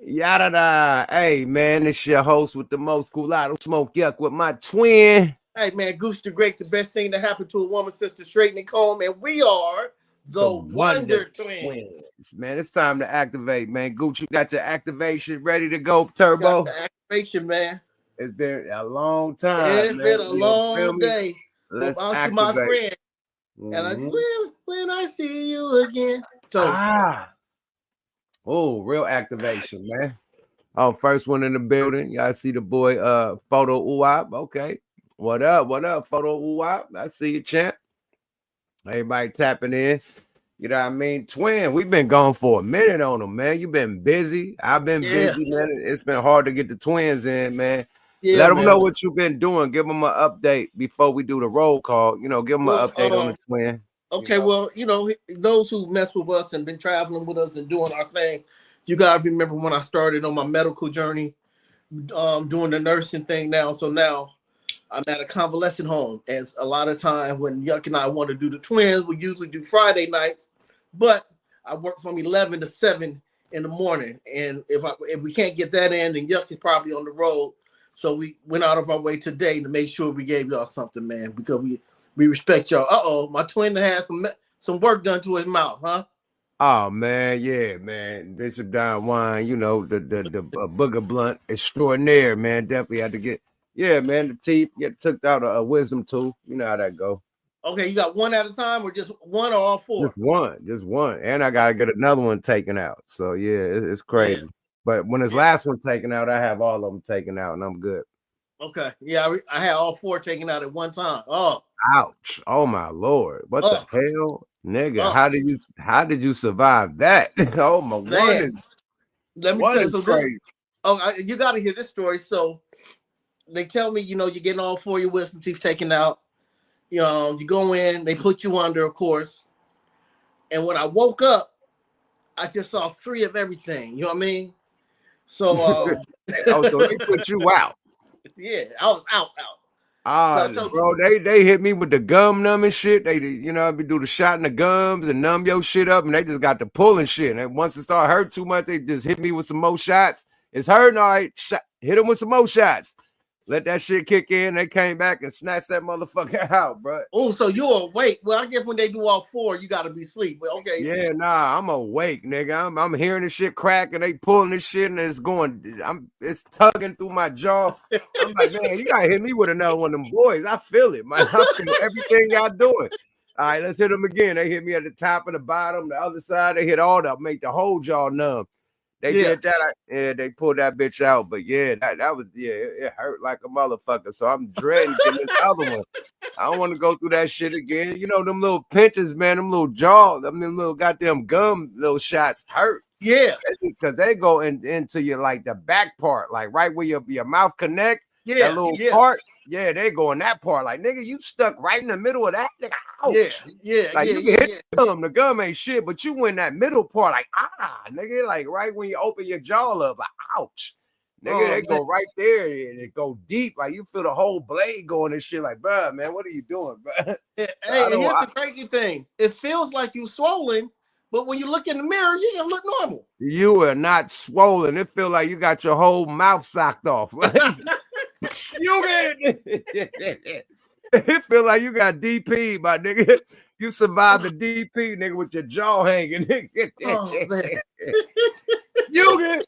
Yada da. Hey man, it's your host with the most cool out of smoke yuck with my twin. Hey man, Goose the Great, the best thing that happened to a woman since the straightening comb, and we are The the Wonder Wonder Twins. Twins. Man, it's time to activate, man. Gooch, you got your activation ready to go, Got Turbo. the activation, man. It's been a long time, It's man. been a You know, feel long me? day. But Let's aren't you my activate. friend? And hmm when I see you again. So Ah. Oh, real activation, man. Oh, first one in the building. Y'all see the boy Photo Uwap. Okay. What up? What up, Photo Uwap? I see you, champ. Everybody tapping in. You know what I mean? Twin, we've been gone for a minute on them, man. You've been busy. I've been yeah, busy, man. It's been hard to get the twins in, man. yeah, Let them man. know what you've been doing. Give them an update before we do the roll call. You know, give them an Well, update on the twin. You okay, know, well, those who mess with us and been traveling with us and doing our thing, you guys remember when I started on my medical journey, doing the nursing thing now. So now I'm at a convalescent home. As a lot of time when Yuck and I want to do the twins, we usually do Friday nights, but I work from 11 to 7 in the morning. And if we can't get that in, then Yuck is probably on the road. So we went out of our way today to make sure we gave y'all something, man, because we respect y'all. My twin has some work done to his mouth, huh? oh man, yeah, man. Bishop Don Wine, you know, the booger blunt extraordinaire, man. Definitely had to get, yeah, man. The teeth get took out a wisdom tooth. You know how that go. Okay, you got one at a time or just one or all four? Just one, and I gotta get another one taken out. So yeah, it's Yeah. crazy. But when his last one taken out, I have all of them taken out, and I'm good. Okay. Yeah, I had all four taken out at one time. Oh, Ouch! Oh my lord! What the oh, hell, nigga? oh, How did you survive that? Oh my man. Let me one tell you. is So this, crazy. you got to hear this story. So they tell me, you're getting all four of your wisdom teeth taken out. You go in, they put you under, of course. And when I woke up, I just saw three of everything. You know what I mean? So, Oh, so they put you out. yeah, I was out. So Ah, I told you, bro, they hit me with the gum numbing shit. They, we do the shot in the gums and numb your shit up, and they just got the pulling shit. And once it started hurt too much, they just hit me with some more shots. It's hurting, all right. Hit them with some more shots. Let that shit kick in. They came back and snatched that motherfucker out, bro. oh, so you're awake. Well, I guess when they do all four, you got to be asleep. But okay. Yeah, nah, I'm awake, nigga. I'm hearing this shit crack and they pulling this shit and it's tugging through my jaw. I'm like, man, you gotta hit me with another one of them boys. I feel it, man. I feel everything y'all doing. All right, let's hit them again. They hit me at the top and the bottom, the other side. They hit all that, make the whole jaw numb. They did that. They pulled that bitch out. But yeah, that was it hurt like a motherfucker. So I'm dreading getting this other one. I don't want to go through that shit again. You know, them little pinches, man, them little jaw, them little goddamn gum little shots hurt. Yeah. Because they go into your like the back part, like right where your mouth connect. Yeah. That little part. Yeah, they go in that part. Like, nigga, you stuck right in the middle of that. Nigga, ouch. Like, you can hit the gum ain't shit, but you in that middle part, like, nigga, like right when you open your jaw up, like, ouch. Nigga, they go right there and it go deep. Like, you feel the whole blade going and shit. Like, bruh, man, what are you doing, bruh? Hey, and here's the crazy thing. It feels like you swollen, but when you look in the mirror, you can look normal. You are not swollen. It feel like you got your whole mouth socked off. You get it. It feel like you got DP, my nigga. You survived the DP, nigga, with your jaw hanging. Oh, man. You get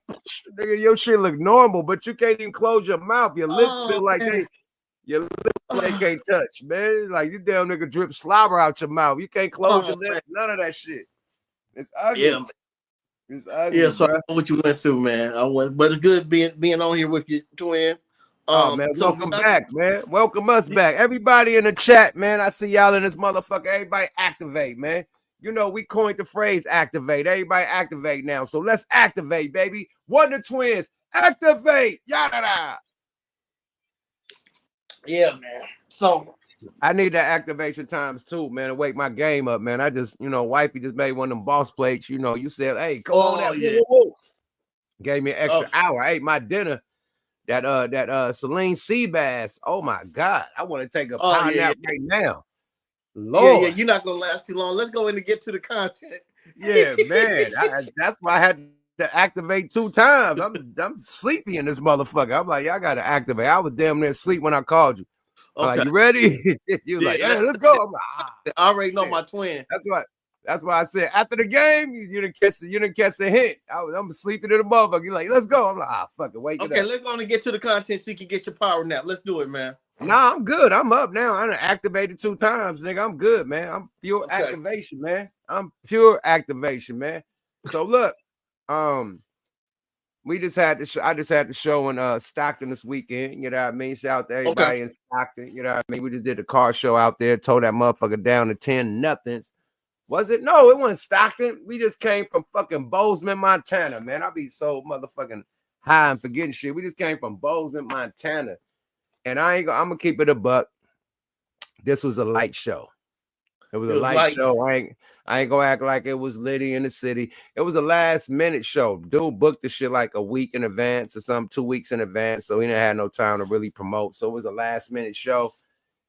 nigga, your shit look normal, but you can't even close your mouth. Your lips feel like your lips can't touch, man. Like you damn nigga drip slobber out your mouth. You can't close your lips, none of that shit. It's ugly. Yeah. It's ugly. Yeah, so bro. I know what you went through, man. But it's good being on here with you, twin. Oh man, welcome back, man. Welcome us back. Everybody in the chat, man. I see y'all in this motherfucker. Everybody activate, man. You know, we coined the phrase activate. Everybody activate now. So let's activate, baby. Wonder Twins, activate. Yada. Yeah, man. So I need that activation times too, man, to wake my game up, man. I just, wifey just made one of them boss plates. You said, hey, come on that. Yeah. Woo. Gave me an extra hour. I ate my dinner. That Celine sea bass. Oh my God. I want to take a power nap right now. Lord. Yeah, you're not gonna last too long. Let's go in and get to the content. Yeah, man. That's why I had to to activate 2 times. I'm sleepy in this motherfucker. I'm like, y'all gotta activate. I was damn near asleep when I called you. I'm like, you ready? You like, yeah, let's go. I'm like, I already know my twin. That's why I said after the game, you didn't catch the hint. I'm sleeping in the motherfucker. You're like, let's go. I'm like, fuck it, wake it up. Okay, let's go and get to the content so you can get your power nap. Let's do it, man. Nah, I'm good. I'm up now. I done activated 2 times, nigga. I'm good, man. I'm pure activation, man. I'm pure activation, man. So look, we just had the I just had the show in Stockton this weekend. You know what I mean? Shout out to everybody in Stockton. You know what I mean? We just did the car show out there, tore that motherfucker down to 10-0. Was it? No, it wasn't Stockton. We just came from fucking Bozeman, Montana, man. I be so motherfucking high and forgetting shit. We just came from Bozeman, Montana. And I'm gonna keep it a buck. This was a light show. It was a light show. I ain't gonna act like it was litty in the city. It was a last minute show. Dude booked the shit like a week in advance or something, 2 weeks in advance. So he didn't have no time to really promote. So it was a last minute show.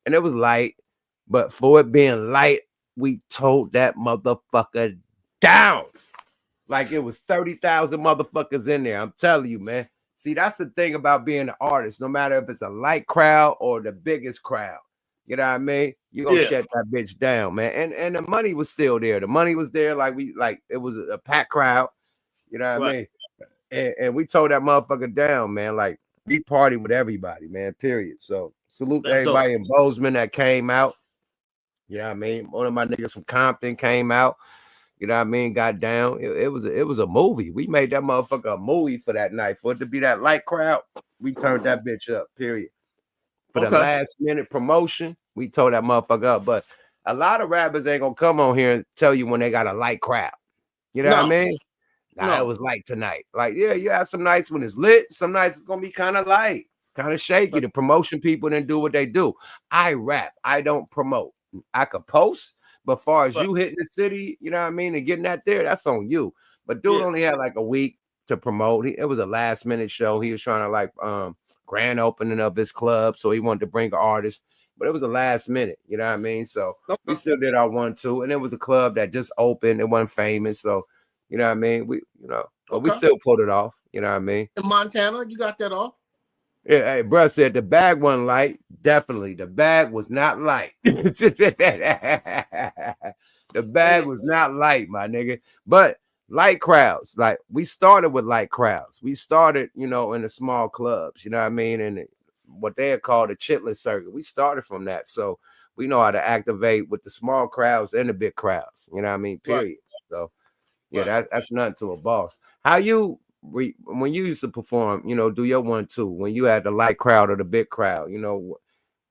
And it was light. But for it being light, we told that motherfucker down. Like it was 30,000 motherfuckers in there. I'm telling you, man. See, that's the thing about being an artist. No matter if it's a light crowd or the biggest crowd, you know what I mean? You're gonna shut that bitch down, man. And the money was still there. The money was there, like it was a packed crowd, you know what I mean? And we told that motherfucker down, man. Like we party with everybody, man. Period. So salute to everybody in Bozeman that came out. You know what I mean? One of my niggas from Compton came out. You know what I mean? Got down. It was a movie. We made that motherfucker a movie for that night. For it to be that light crowd, we turned that bitch up, period. For the last minute promotion, we told that motherfucker up. But a lot of rappers ain't gonna come on here and tell you when they got a light crowd. You know what I mean? Nah, it was light tonight. Like, yeah, you have some nights when it's lit. Some nights it's gonna be kind of light, kind of shaky. The promotion people didn't do what they do. I rap. I don't promote. I could post. But far as you hitting the city, you know what I mean, and getting that there, that's on you. But dude only had like a week to promote. It was a last minute show. He was trying to like grand opening of his club, so he wanted to bring an artist. But it was a last minute, you know what I mean? So we still did our 1-2, and it was a club that just opened. It wasn't famous, so you know what I mean. But we still pulled it off. You know what I mean? In Montana, you got that off. Yeah, hey, bro said the bag wasn't light. Definitely, the bag was not light. The bag was not light, my nigga. But light crowds, like we started with light crowds. We started, in the small clubs, you know what I mean, and what they call the chitlin circuit. We started from that, so we know how to activate with the small crowds and the big crowds. You know what I mean? Period. So yeah, that's nothing to a boss. How you? When you used to perform, do your 1-2 when you had the light crowd or the big crowd,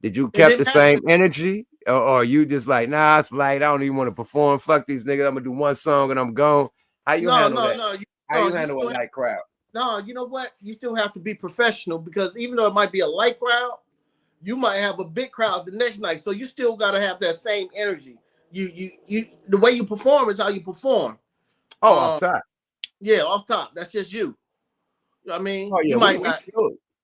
did you kept the same energy or you just like, nah, it's light, I don't even want to perform, fuck these niggas, I'm gonna do one song and I'm gone? How you handle that? How you handle a light crowd? No, you know what, you still have to be professional, because even though it might be a light crowd, you might have a big crowd the next night, so you still got to have that same energy. You the way you perform is how you perform. Off top. Yeah, off top. That's just you. I mean, you might not.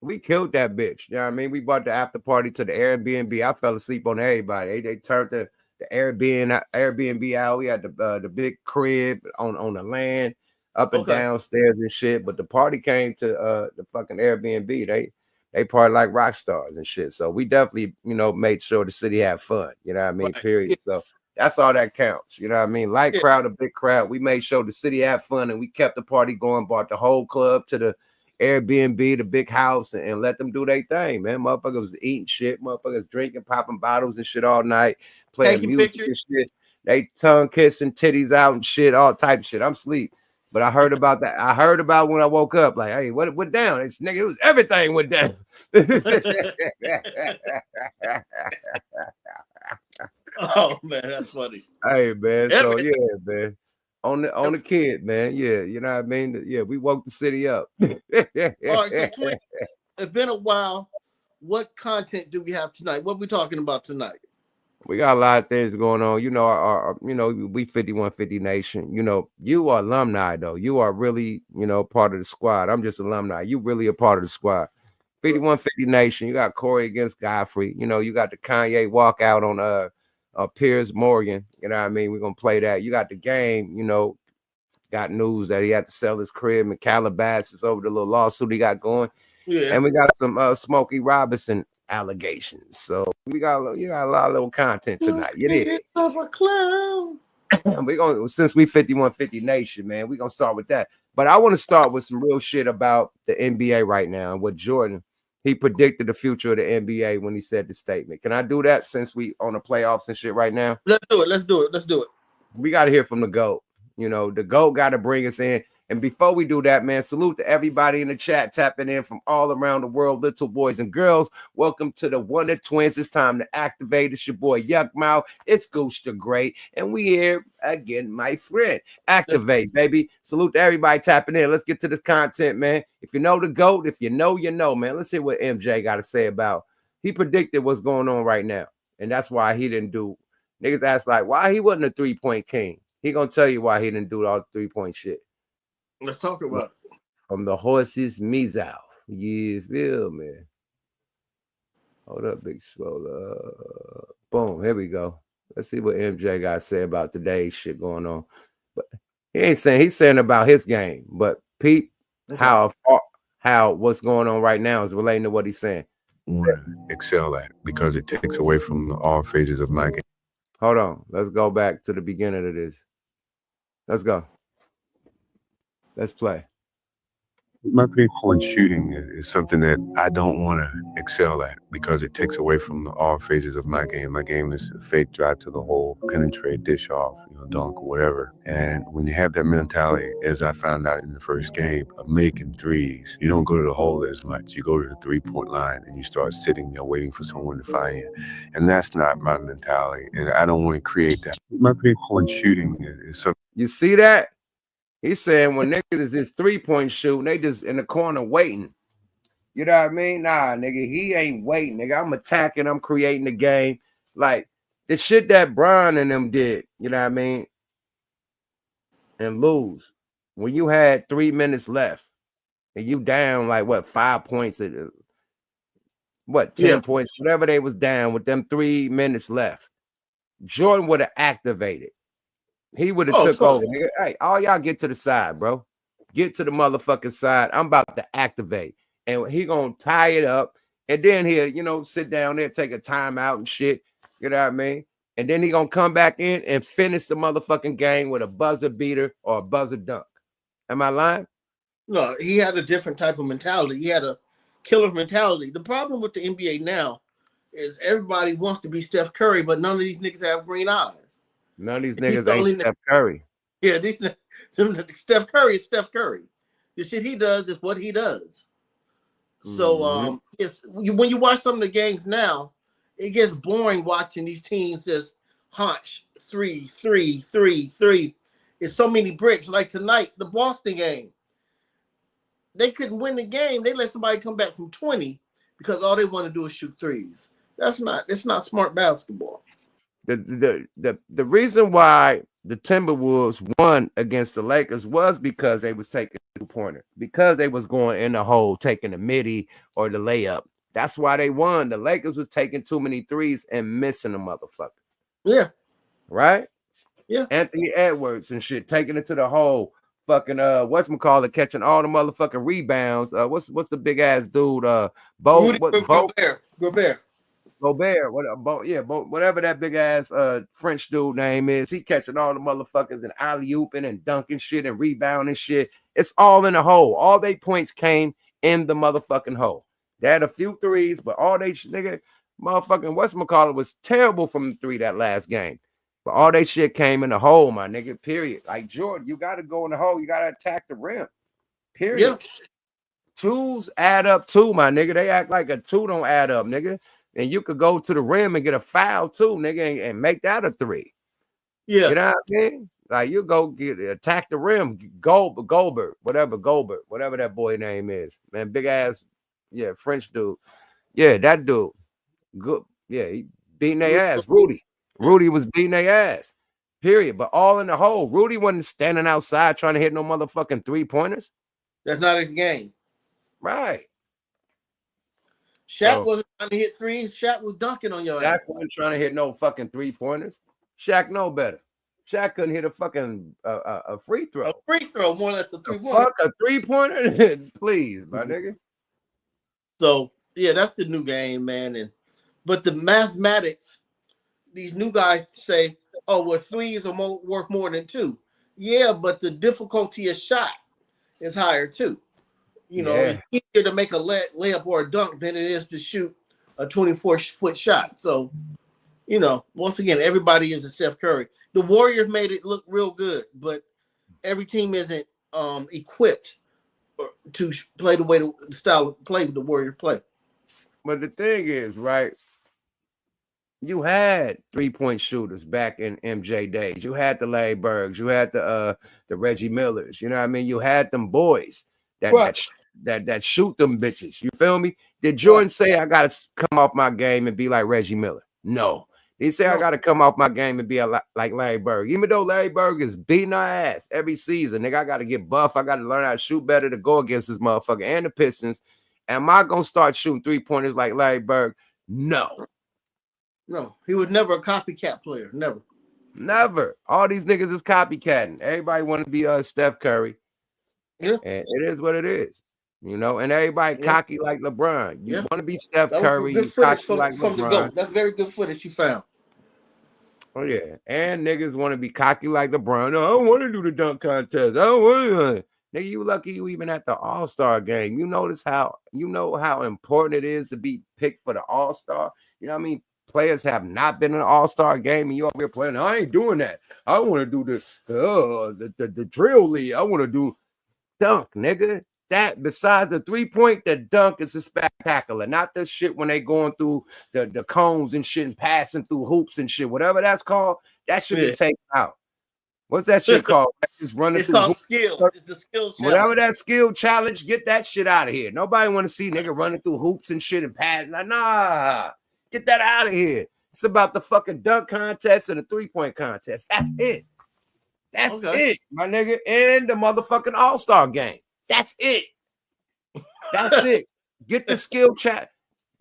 We killed that bitch. You know what I mean? We brought the after party to the Airbnb. I fell asleep on everybody. They turned the Airbnb out. We had the big crib on the land, up and downstairs and shit. But the party came to the fucking Airbnb. They party like rock stars and shit. So we definitely, made sure the city had fun. You know what I mean? Period. Yeah. So that's all that counts. You know what I mean? Light crowd, a big crowd. We made sure the city had fun and we kept the party going, brought the whole club to the Airbnb, the big house, and let them do their thing, man. Motherfuckers was eating shit. Motherfuckers drinking, popping bottles and shit all night, playing music and shit. They tongue kissing, titties out and shit, all type of shit. I'm asleep. But I heard about that. I heard about when I woke up, like, hey, what went down? It's nigga, it was everything went down. Oh man, that's funny. Hey man, so yeah, man. On the kid, man. Yeah, you know what I mean? Yeah, we woke the city up. All right, so Twin, it's been a while. What content do we have tonight? What are we talking about tonight? We got a lot of things going on. We 5150 Nation. You are alumni though. You are really, part of the squad. I'm just alumni. You really a part of the squad. 5150 Nation. You got Corey against Godfrey. You got the Kanye walkout on Piers Morgan. You know what I mean? We're gonna play that. You got the game, got news that he had to sell his crib in Calabasas over the little lawsuit he got going. Yeah. And we got some Smokey Robinson allegations. So you got a lot of little content tonight. You did. Of a clown. We're gonna, since we 5150 Nation, man, we're gonna start with that. But I want to start with some real shit about the NBA right now and what Jordan, he predicted the future of the NBA when he said the statement. Can I do that since we on the playoffs and shit right now? Let's do it. Let's do it. Let's do it. We got to hear from the GOAT. You know, the GOAT got to bring us in. And before we do that, man, salute to everybody in the chat tapping in from all around the world, little boys and girls. Welcome to the Wonder Twins. It's time to activate. It's your boy Yuck Mouth. It's Goose the Great. And we here again, my friend. Activate, baby. Salute to everybody tapping in. Let's get to the content, man. If you know the GOAT, if you know, man. Let's hear what MJ got to say about. He predicted what's going on right now. And that's why he didn't do. Niggas ask like, why he wasn't a 3-point king. He gonna tell you why he didn't do all the 3-point shit. Let's talk about it. From the horse's meow. You feel me? Hold up, big swole. Boom, here we go. Let's see what MJ got to say about today's shit going on. But he ain't saying, he's saying about his game. But Pete, how what's going on right now is relating to what he's saying. Want to excel at because it takes away from all phases of my game. Hold on. Let's go back to the beginning of this. Let's go. Let's play. My 3-point shooting is something that I don't want to excel at because it takes away from all phases of my game. My game is a fake drive to the hole, penetrate, dish off, dunk, whatever. And when you have that mentality, as I found out in the first game, of making threes, you don't go to the hole as much. You go to the 3-point line and you start sitting there waiting for someone to find you. And that's not my mentality. And I don't want to create that. My 3-point shooting is something. You see that? He's saying when niggas is this 3-point shooting, they just in the corner waiting. You know what I mean? Nah, nigga, he ain't waiting, nigga. I'm attacking, I'm creating the game. Like the shit that Bron and them did, you know what I mean? And lose. When you had 3 minutes left and you down like what, 5 points, 10 points, whatever they was down with them 3 minutes left. Jordan would have activated. He would have took over. Nigga. Hey, all y'all get to the side, bro. Get to the motherfucking side. I'm about to activate. And he gonna tie it up. And then he'll, sit down there, take a timeout and shit. You know what I mean? And then he gonna come back in and finish the motherfucking game with a buzzer beater or a buzzer dunk. Am I lying? No, he had a different type of mentality. He had a killer mentality. The problem with the NBA now is everybody wants to be Steph Curry, but none of these niggas have green eyes. None of these niggas ain't Steph Curry. Yeah, Steph Curry is Steph Curry. The shit he does is what he does. So, when you watch some of the games now, it gets boring watching these teams just hunch 3, 3, 3, 3. It's so many bricks. Like tonight, the Boston game, they couldn't win the game. They let somebody come back from 20 because all they want to do is shoot threes. It's not smart basketball. The reason why the Timberwolves won against the Lakers was because they was taking a 2-pointer, because they was going in the hole, taking the midi or the layup. That's why they won. The Lakers was taking too many threes and missing the motherfuckers. Yeah. Right? Yeah. Anthony Edwards and shit, taking it to the hole. Fucking whatchamacallit, catching all the motherfucking rebounds. What's the big ass dude? Gobert, whatever that big ass French dude name is, he catching all the motherfuckers and alley-ooping and dunking shit and rebounding shit. It's all in the hole. All they points came in the motherfucking hole. They had a few threes, but all they nigga motherfucking whatchamacallit was terrible from the 3 that last game. But all they shit came in the hole, my nigga. Period. Like Jordan, you gotta go in the hole, you gotta attack the rim. Period. Yeah. 2s add up too, my nigga. They act like a 2 don't add up, nigga. And you could go to the rim and get a foul too, nigga, and make that a 3. Yeah. You know what I mean? Like you go attack the rim, Goldberg, whatever that boy name is. Man, big ass, French dude. Yeah, that dude. Good. Yeah, he beating their ass. Rudy was beating their ass. Period. But all in the hole. Rudy wasn't standing outside trying to hit no motherfucking 3-pointers. That's not his game. Right. Shaq wasn't trying to hit threes. Shaq was dunking on your ass. Shaq wasn't trying to hit no fucking 3-pointers. Shaq know better. Shaq couldn't hit a fucking a free throw. A free throw, more or less a 3-pointer. Fuck a 3-pointer, please, my nigga. So yeah, that's the new game, man. But the mathematics, these new guys say, oh, well, 3s are worth more than 2. Yeah, but the difficulty of shot is higher too. You know, it's easier to make a layup or a dunk than it is to shoot a 24-foot shot. So, you know, once again, everybody is a Steph Curry. The Warriors made it look real good, but every team isn't equipped to play the style of play the Warriors play. But the thing is, right, you had 3-point shooters back in MJ days. You had the Larry Birds. You had the Reggie Millers. You know what I mean? You had them boys that shoot them bitches. You feel me? Did Jordan say I got to come off my game and be like Reggie Miller? No. He said I got to come off my game and be like Larry Bird. Even though Larry Bird is beating our ass every season, nigga, I got to get buff. I got to learn how to shoot better to go against this motherfucker and the Pistons. Am I going to start shooting 3-pointers like Larry Bird? No. No, he was never a copycat player. Never. Never. All these niggas is copycatting. Everybody want to be Steph Curry. Yeah. And it is what it is. You know, and everybody cocky like LeBron. You want to be Steph Curry, you cocky like from LeBron. The GOAT. That's very good footage you found. Oh, yeah. And niggas want to be cocky like LeBron. No, I don't want to do the dunk contest. I don't want to. Nigga, you lucky you even at the All-Star game. You know how important it is to be picked for the All-Star. You know what I mean? Players have not been in an All-Star game, and you over here playing. I ain't doing that. I want to do the drill league. I want to do dunk, nigga. That besides the 3-point, the dunk is a spectacular. Not the shit when they going through the cones and shit and passing through hoops and shit. Whatever that's called, that should be taken out. What's that shit called? Just running through called hoops. Skills. It's a skill challenge. Whatever that skill challenge, get that shit out of here. Nobody want to see nigga running through hoops and shit and passing. Like, nah, get that out of here. It's about the fucking dunk contest and the 3-point contest. That's it. That's it, my nigga. And the motherfucking All-Star game. That's it. That's it. Get the skill chat.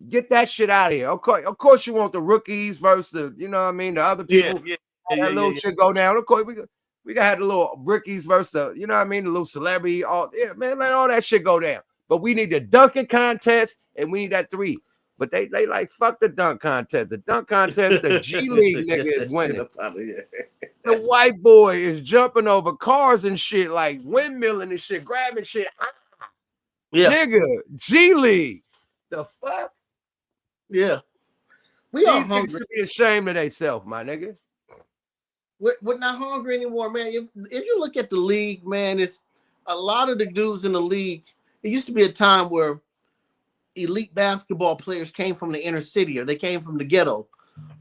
Get that shit out of here. Of course you want the rookies versus the, you know what I mean, the other people. That little shit go down. Of course, we got to have the little rookies versus the, you know what I mean, the little celebrity. Man, let all that shit go down. But we need the dunking contest and we need that 3. But they like, fuck the dunk contest. The dunk contest, the G League nigga is winning. The white boy is jumping over cars and shit, like windmilling and shit, grabbing shit. Yeah. Nigga, G League. The fuck? Yeah. We are hungry. Should be ashamed of themselves, my nigga. We're not hungry anymore, man. If you look at the league, man, it's a lot of the dudes in the league. It used to be a time where elite basketball players came from the inner city or they came from the ghetto.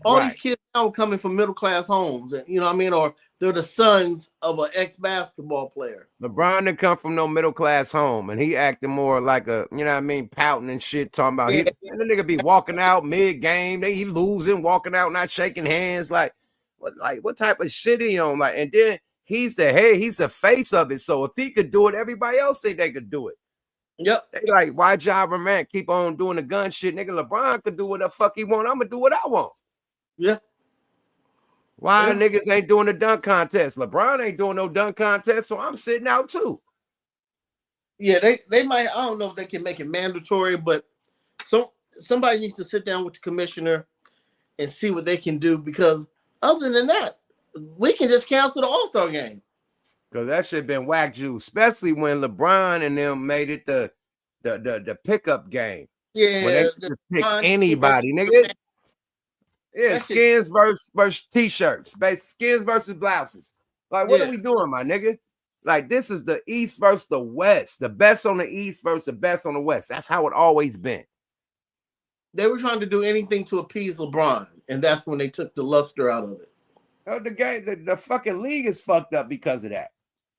All these kids now are coming from middle-class homes, you know what I mean? Or they're the sons of an ex-basketball player. LeBron didn't come from no middle-class home, and he acted more like a, you know what I mean, pouting and shit, talking about and the nigga be walking out mid-game, he losing, walking out, not shaking hands, what type of shit he on? Like, and then he's the face of it. So if he could do it, everybody else think they could do it. Yep. They like, why Ja Morant keep on doing the gun shit? Nigga, LeBron could do what the fuck he want. I'm gonna do what I want. Yeah. Why niggas ain't doing the dunk contest? LeBron ain't doing no dunk contest, so I'm sitting out too. Yeah, they might. I don't know if they can make it mandatory, but somebody needs to sit down with the commissioner and see what they can do, because other than that, we can just cancel the All-Star game. Because that shit been whack juice, especially when LeBron and them made it the pickup game. Yeah, when they just pick anybody, nigga. Yeah, skins versus t-shirts, skins versus blouses. Like, what are we doing, my nigga? Like, this is the East versus the West. The best on the East versus the best on the West. That's how it always been. They were trying to do anything to appease LeBron, and that's when they took the luster out of it. Oh, the fucking league is fucked up because of that.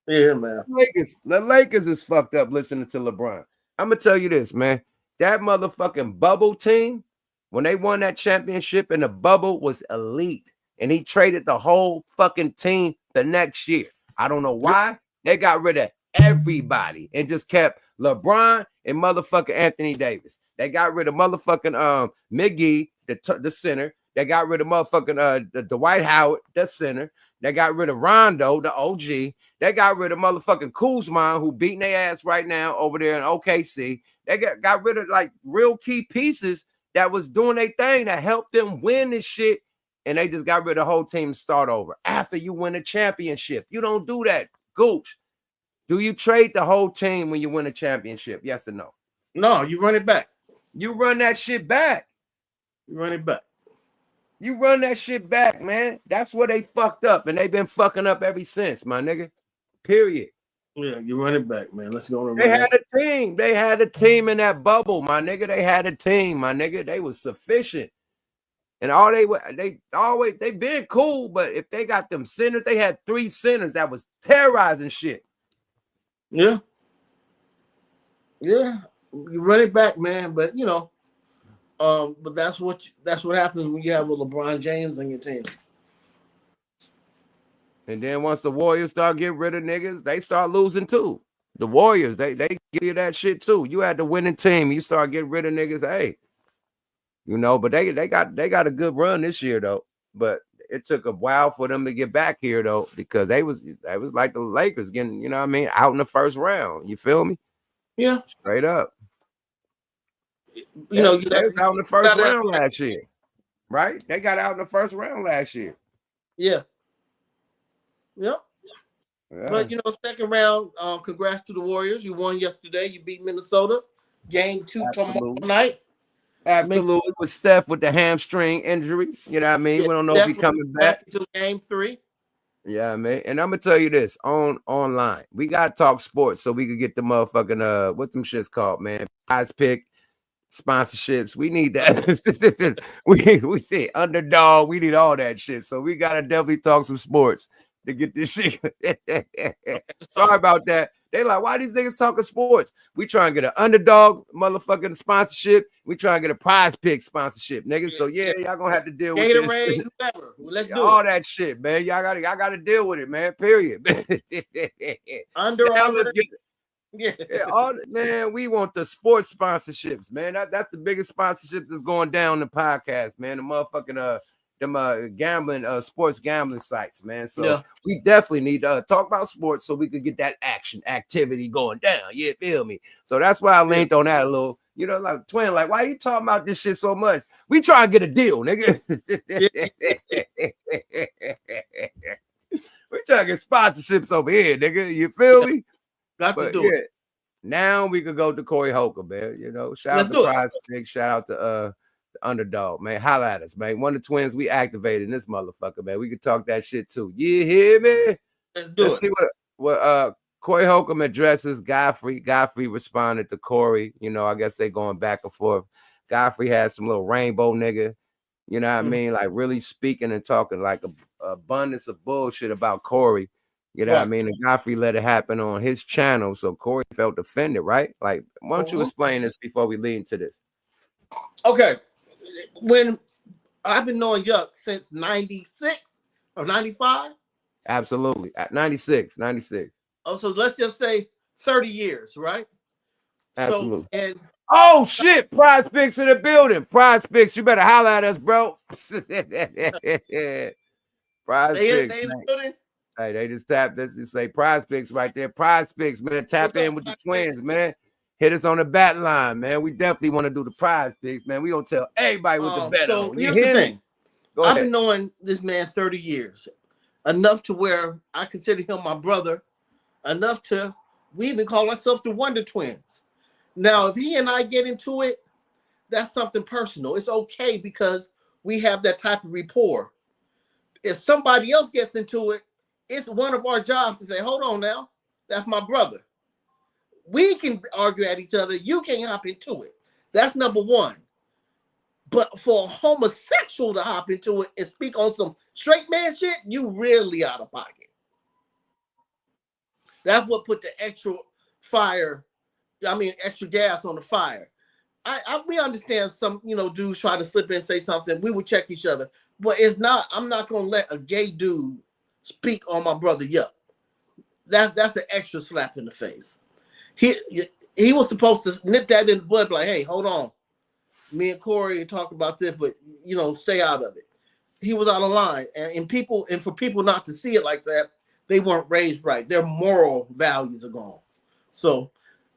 Yeah, man. The Lakers is fucked up listening to LeBron. I'm gonna tell you this, man. That motherfucking bubble team, when they won that championship and the bubble was elite, and he traded the whole fucking team the next year. I don't know why. They got rid of everybody and just kept LeBron and motherfucking Anthony Davis. They got rid of motherfucking McGee, the center. They got rid of motherfucking Dwight Howard, the center. They got rid of Rondo, the OG. They got rid of motherfucking Kuzma, who beating their ass right now over there in OKC. They got rid of like real key pieces that was doing their thing that helped them win this shit. And they just got rid of the whole team to start over after you win a championship. You don't do that, Gooch. Do you trade the whole team when you win a championship? Yes or no? No, you run it back. You run that shit back. You run it back. You run that shit back, man. That's where they fucked up, and they've been fucking up ever since, my nigga. Period. Yeah, you run it back, man. Let's go. They had a team. They had a team in that bubble, my nigga. They had a team, my nigga. They was sufficient. And they've been cool, but if they got them centers, they had 3 centers that was terrorizing shit. Yeah. Yeah. You run it back, man. But you know, but that's what happens when you have a LeBron James on your team. And then once the Warriors start getting rid of niggas, they start losing too. The Warriors, they give you that shit too. You had the winning team, you start getting rid of niggas. Hey, you know, but they got a good run this year though. But it took a while for them to get back here though, because they was like the Lakers getting, you know what I mean, out in the first round. You feel me? Yeah, straight up. You know, they was out in the first round last year, right? They got out in the first round last year. Yeah. Yep. Yeah. But you know, second round, congrats to the Warriors. You won yesterday. You beat Minnesota. Game 2 tomorrow night. Absolutely. With Steph with the hamstring injury. You know what I mean? Yeah, we don't know if he's coming back to game 3. Yeah, man. And I'm gonna tell you this online. We gotta talk sports so we could get the motherfucking what them shits called, man. Prize pick sponsorships. We need that. we need underdog. We need all that shit. So we gotta definitely talk some sports to get this shit. Sorry about that. They like, why these niggas talking sports? We try and get an underdog motherfucking sponsorship. We try and get a prize pick sponsorship, niggas. So yeah, y'all gonna have to deal with this. Whatever. Let's do all that shit, man. Y'all gotta deal with it, man. Period. Man, we want the sports sponsorships, man. That's the biggest sponsorship that's going down the podcast, man. The motherfucking gambling, sports gambling sites, man. So we definitely need to talk about sports so we could get that activity going down. You feel me? So that's why I leaned on that a little. You know, like Twin, like, why you talking about this shit so much? We try to get a deal, nigga. We try to get sponsorships over here, nigga. You feel me? Got to do it. Now we could go to Corey Holcomb, man. You know, shout out to Prize Pick, shout out to Underdog, man. Holla at us, man. One of the twins we activated in this motherfucker, man. We could talk that shit too. You hear me? Let's see what Corey Holcomb addresses Godfrey. Godfrey responded to Corey. You know, I guess they going back and forth. Godfrey had some little rainbow nigga, you know what I mean? Like really speaking and talking like a abundance of bullshit about Corey. You know what I mean? And Godfrey let it happen on his channel. So Corey felt offended, right? Like, why don't you explain this before we lead into this? Okay. When I've been knowing Yuck since 96 or 95. Absolutely. 96. Oh, so let's just say 30 years, right? Absolutely. So, oh shit, Prize Picks in the building. Prize Picks, you better holler at us, bro. Prize Picks. Hey, they just tapped this and say Prize Picks right there. Prize Picks, man. Tap in with the twins, man. Hit us on the bat line, man. We definitely want to do the Prize Picks, man. We gonna tell everybody what the bet on. Here's the thing. I've been knowing this man 30 years. Enough to where I consider him my brother. Enough to we even call ourselves the Wonder Twins. Now, if he and I get into it, that's something personal. It's okay because we have that type of rapport. If somebody else gets into it, it's one of our jobs to say, hold on now, that's my brother. We can argue at each other. You can't hop into it. That's number one. But for a homosexual to hop into it and speak on some straight man shit, you really out of pocket. That's what put the extra extra gas on the fire. We understand some, dudes try to slip in and say something. We would check each other. But I'm not going to let a gay dude speak on my brother Yuck. That's an extra slap in the face. He was supposed to nip that in the bud, like, hey, hold on. Me and Corey talk about this, but stay out of it. he was out of line, and for people not to see it like that, they weren't raised right. Their moral values are gone. So,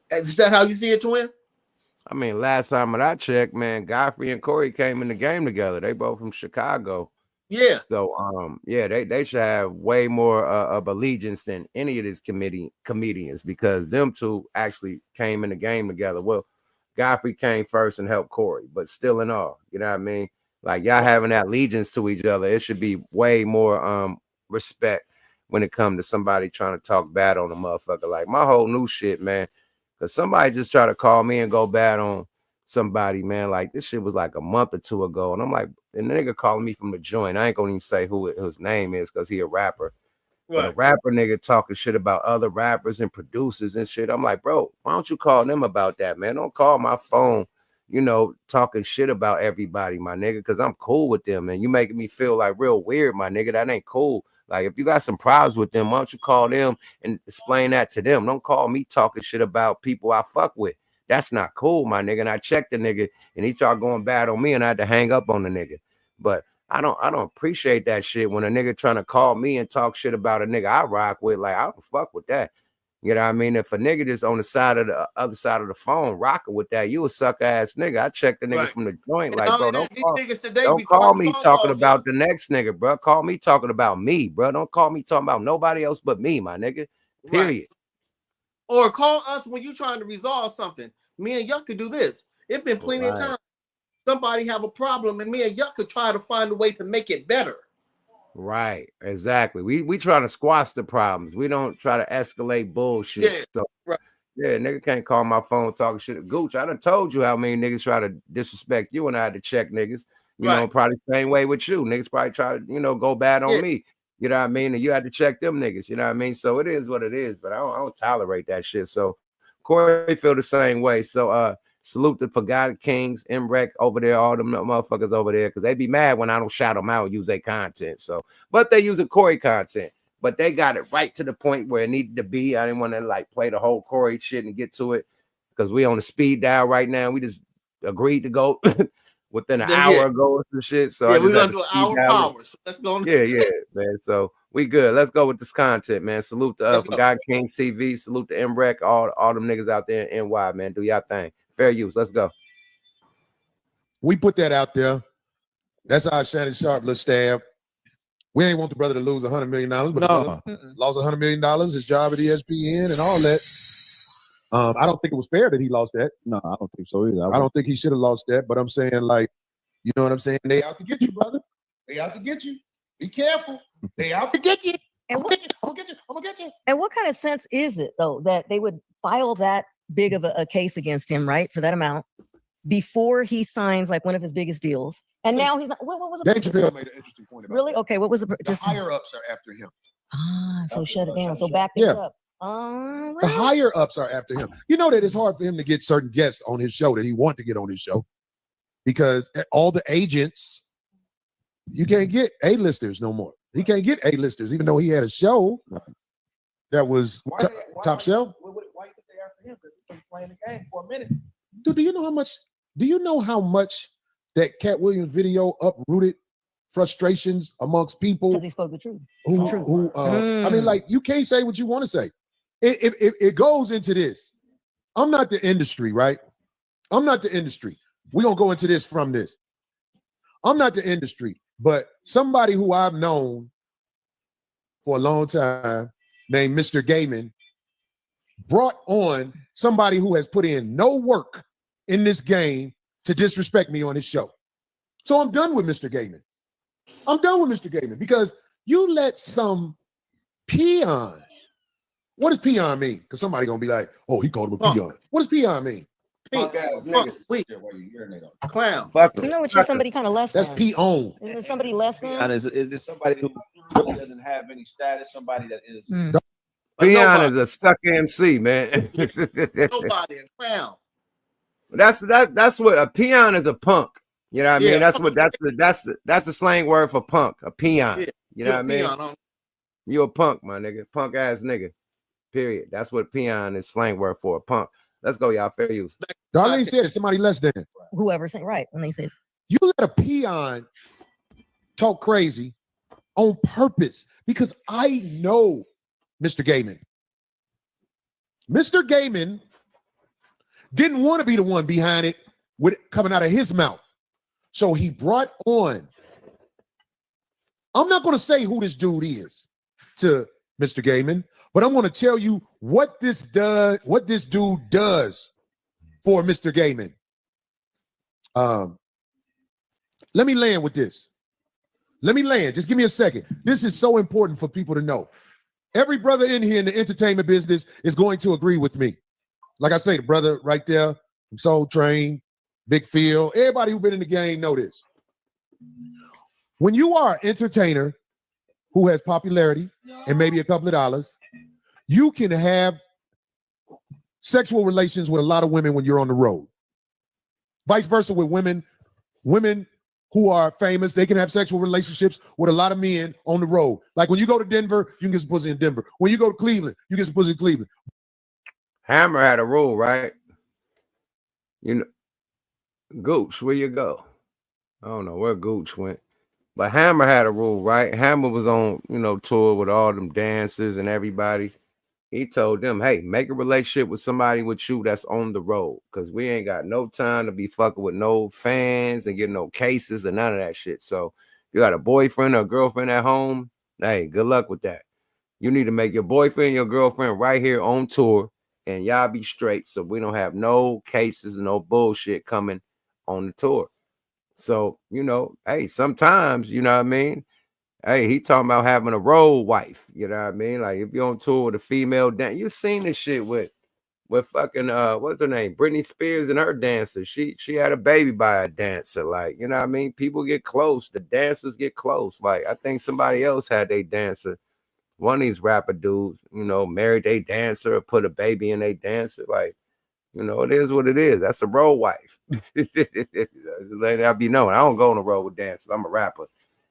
is that how you see it, Twin? I mean, last time that I checked, man, Godfrey and Corey came in the game together. They both from Chicago. Yeah. So, yeah, they should have way more of allegiance than any of these comedians because them two actually came in the game together. Well, Godfrey came first and helped Corey, but still in all, you know what I mean? Like y'all having that allegiance to each other, it should be way more respect when it comes to somebody trying to talk bad on a motherfucker. Like my whole new shit, man. Because somebody just tried to call me and go bad on somebody, man. Like this shit was like a month or two ago. And I'm like, and the nigga calling me from the joint. I ain't gonna even say who his name is because he a rapper. Right. But a rapper nigga talking shit about other rappers and producers and shit. I'm like, bro, why don't you call them about that, man? Don't call my phone, you know, talking shit about everybody, my nigga, because I'm cool with them. And you making me feel like real weird, my nigga. That ain't cool. Like, if you got some problems with them, why don't you call them and explain that to them? Don't call me talking shit about people I fuck with. That's not cool, my nigga. And I checked the nigga, and he started going bad on me, and I had to hang up on the nigga. But I don't appreciate that shit when a nigga trying to call me and talk shit about a nigga I rock with. Like, I don't fuck with that. You know what I mean? If a nigga just on the side of the other side of the phone rocking with that, you a sucker ass nigga. I checked the nigga from the joint. Like, bro, don't call me talking about the next nigga, bro. Call me talking about me, bro. Don't call me talking about nobody else but me, my nigga. Period. Right. Or call us when you're trying to resolve something. Me and Yuck could do this. It's been plenty of time. Somebody have a problem, and me and Yuck could try to find a way to make it better. Right, exactly. We trying to squash the problems. We don't try to escalate bullshit. Yeah, so yeah, nigga can't call my phone talking shit. Gooch, I done told you how many niggas try to disrespect you, and I had to check niggas. You know, probably the same way with you. Niggas probably try to, you know, go bad on me. You know what I mean? And you had to check them niggas. You know what I mean? So it is what it is. But I don't tolerate that shit. So Corey feel the same way. So salute the Forgotten Kings, MREC over there, all them motherfuckers over there, because they be mad when I don't shout them out and use their content. So, but they using Corey content, but they got it right to the point where it needed to be. I didn't want to like play the whole Corey shit and get to it because we on the speed dial right now. We just agreed to go within an hour ago or some shit. So I just we're gonna do an hour power. So let's go. Yeah, man. So we good. Let's go with this content, man. Salute to Forgotten Kings TV. Salute to MREC, all them niggas out there in NY, man. Do y'all thing. Fair use. Let's go. We put that out there. That's our Shannon Sharp little stab. We ain't want the brother to lose $100 million, but the brother lost $100 million, his job at ESPN and all that. I don't think it was fair that he lost that. No, I don't think so either. I don't think he should have lost that, but I'm saying, like, you know what I'm saying? They out to get you, brother. They out to get you. Be careful. They out to get you. I'm gonna get you. And what kind of sense is it, though, that they would file that big of a case against him, right, for that amount before he signs like one of his biggest deals, and now he's not. What was it? Dave Chappelle made an interesting point about really? That. Okay, what was the higher ups are after him? So shut it down. So back things up. Well. The higher ups are after him. You know that it's hard for him to get certain guests on his show that he wants to get on his show because all the agents, you can't get A-listers no more. He can't get A-listers, even though he had a show that was top shelf. Why you think they after him? Because he's been playing the game for a minute. Dude, do you know how much that Cat Williams video uprooted frustrations amongst people? Because he spoke the truth. I mean, like, you can't say what you want to say. It goes into this. I'm not the industry, right? I'm not the industry. We're gonna go into this from this. I'm not the industry, but somebody who I've known for a long time named Mr. Gaiman brought on somebody who has put in no work in this game to disrespect me on his show. So I'm done with Mr. Gaiman. I'm done with Mr. Gaiman because you let some peon. What does peon mean? Because somebody gonna be like, oh, he called him a peon. What does peon mean? Clown. Fuck you know, it's just somebody kind of less That's than. peon. Isn't it somebody less than? And is it somebody who really doesn't have any status? Somebody that is. Peon is a sucker MC, man. Nobody a clown. That's what a peon is. A punk. You know what I mean? That's the slang word for punk. A peon. Yeah. You know what I mean? You a punk, my nigga. Punk ass nigga. Period. That's what peon is slang word for. A punk. Let's go, y'all. Fair use. Darlene said it's somebody less than. Whoever said right when they said you let a peon talk crazy on purpose because I know Mr. Gaiman. Mr. Gaiman didn't want to be the one behind it with it coming out of his mouth. So he brought on, I'm not going to say who this dude is to Mr. Gaiman, but I'm going to tell you what this dude does for Mr. Gaiman. Let me land with this. Let me land. Just give me a second. This is so important for people to know. Every brother in here in the entertainment business is going to agree with me. Like I say, the brother right there from Soul Train, Big Phil, everybody who's been in the game know this. When you are an entertainer who has popularity and maybe a couple of dollars, you can have sexual relations with a lot of women when you're on the road. Vice versa with women who are famous, they can have sexual relationships with a lot of men on the road. Like when you go to Denver, you can get some pussy in Denver. When you go to Cleveland, you get some pussy in Cleveland. Hammer had a rule, right? You know, Gooch, where you go? I don't know where Gooch went. But Hammer had a rule, right? Hammer was on, tour with all them dancers and everybody. He told them, hey, make a relationship with somebody with you that's on the road. Because we ain't got no time to be fucking with no fans and getting no cases and none of that shit. So you got a boyfriend or a girlfriend at home, hey, good luck with that. You need to make your boyfriend and your girlfriend right here on tour and y'all be straight so we don't have no cases and no bullshit coming on the tour. So, hey, sometimes, you know what I mean? Hey, he talking about having a road wife, you know what I mean? Like if you're on tour with a female dance, you've seen this shit with fucking what's her name? Britney Spears and her dancer. She had a baby by a dancer. Like, you know what I mean? People get close, the dancers get close. Like I think somebody else had a dancer. One of these rapper dudes, married a dancer or put a baby in a dancer. Like, it is what it is. That's a road wife. Let that be known. I don't go on the road with dancers. I'm a rapper.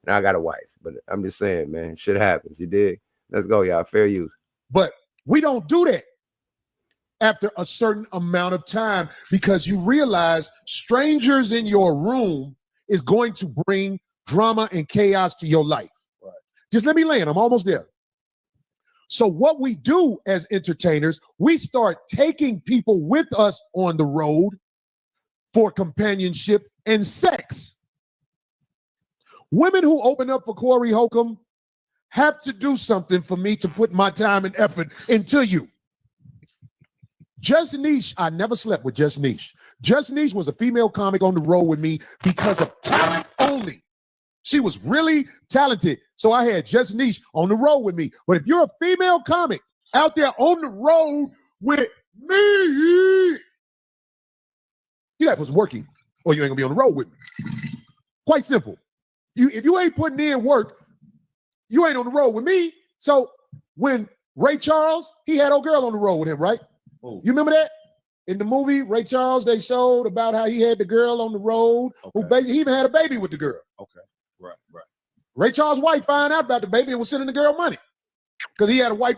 And I got a wife, but I'm just saying, man, shit happens. You dig? Let's go, y'all. Fair use. But we don't do that after a certain amount of time because you realize strangers in your room is going to bring drama and chaos to your life. Right. Just let me land. I'm almost there. So what we do as entertainers, we start taking people with us on the road for companionship and sex. Women who open up for Corey Holcomb have to do something for me to put my time and effort into you. Just Niche, I never slept with Just Niche. Just Niche was a female comic on the road with me because of talent only. She was really talented. So I had Just Niche on the road with me. But if you're a female comic out there on the road with me, you got to put some work in or you ain't gonna be on the road with me. Quite simple. If you ain't putting in work, you ain't on the road with me. So when Ray Charles, he had old girl on the road with him, right? Oh. You remember that? In the movie, Ray Charles, they showed about how he had the girl on the road. Okay. He even had a baby with the girl. Okay, right. Ray Charles' wife found out about the baby and was sending the girl money because he had a wife.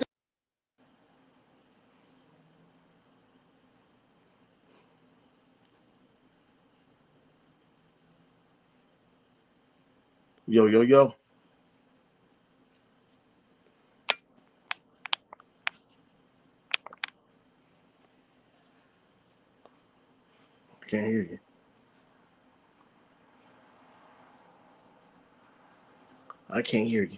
Yo. Can't hear you. I can't hear you.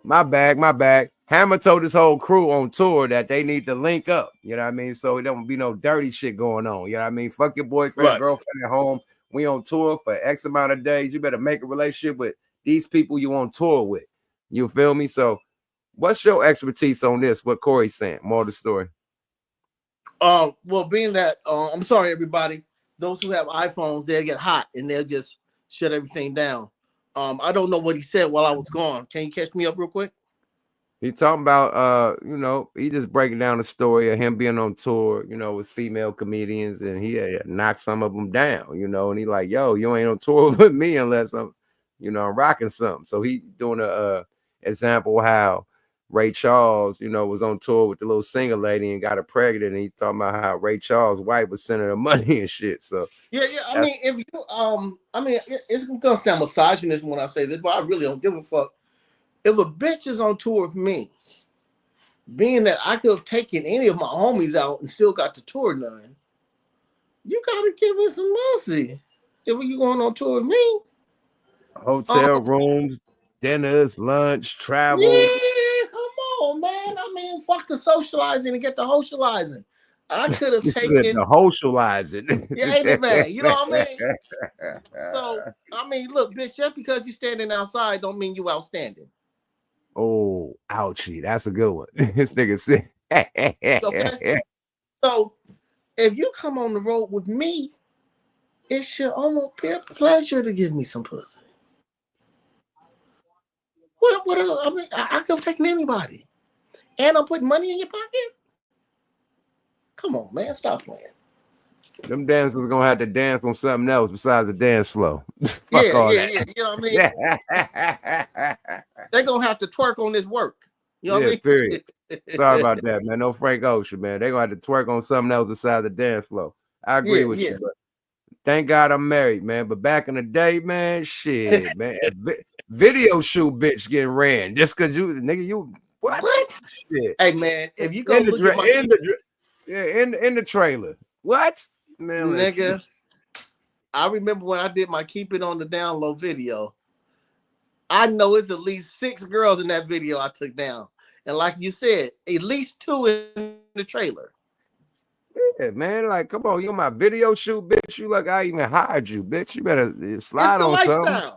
My bag. Hammer told his whole crew on tour that they need to link up. You know what I mean? So it don't be no dirty shit going on. You know what I mean? Fuck your boyfriend, right. Girlfriend at home. We on tour for X amount of days. You better make a relationship with these people you on tour with. You feel me? So what's your expertise on this? What Corey's saying? More of the story. Well, being that I'm sorry, everybody. Those who have iPhones, they'll get hot and they'll just shut everything down. I don't know what he said while I was gone. Can you catch me up real quick? He talking about he just breaking down the story of him being on tour, with female comedians, and he knocked some of them down, and he like, yo, you ain't on tour with me unless I'm rocking something. So he doing a example how Ray Charles, you know, was on tour with the little singer lady and got her pregnant, and he's talking about how Ray Charles' wife was sending her money and shit. So yeah. I mean, if you it's gonna sound misogynist when I say this, but I really don't give a fuck. If a bitch is on tour with me, being that I could have taken any of my homies out and still got the tour done, you gotta give me some mercy. If you going on tour with me, hotel rooms, dinners, lunch, travel. yeah, come on, man. I mean, fuck the socializing and get the socializing. I could have taken the socializing. yeah, ain't it, man? You know what I mean? So I mean, look, bitch, just because you're standing outside don't mean you outstanding. Oh, ouchie, that's a good one. This nigga said. Okay? So if you come on the road with me, it should almost be a pleasure to give me some pussy. What else? I mean, I could have taken anybody. And I'm putting money in your pocket? Come on, man. Stop playing. Them dancers gonna have to dance on something else besides the dance flow. Yeah. You know what I mean? They're gonna have to twerk on this work. You know what I mean? Period. Sorry about that, man. No Frank Ocean, man. They're gonna have to twerk on something else besides the dance flow. I agree with you, but thank God I'm married, man. But back in the day, man, shit, man. Video shoot bitch getting ran just because you nigga, you what? Shit. Hey man, if you go look at my in the trailer. What? Man, nigga, I remember when I did my Keep It on the Down Low video. I know it's at least 6 girls in that video I took down. And like you said, at least 2 in the trailer. Yeah, man. Like, come on, you my video shoot, bitch. You like I even hired you, bitch. You better slide on something.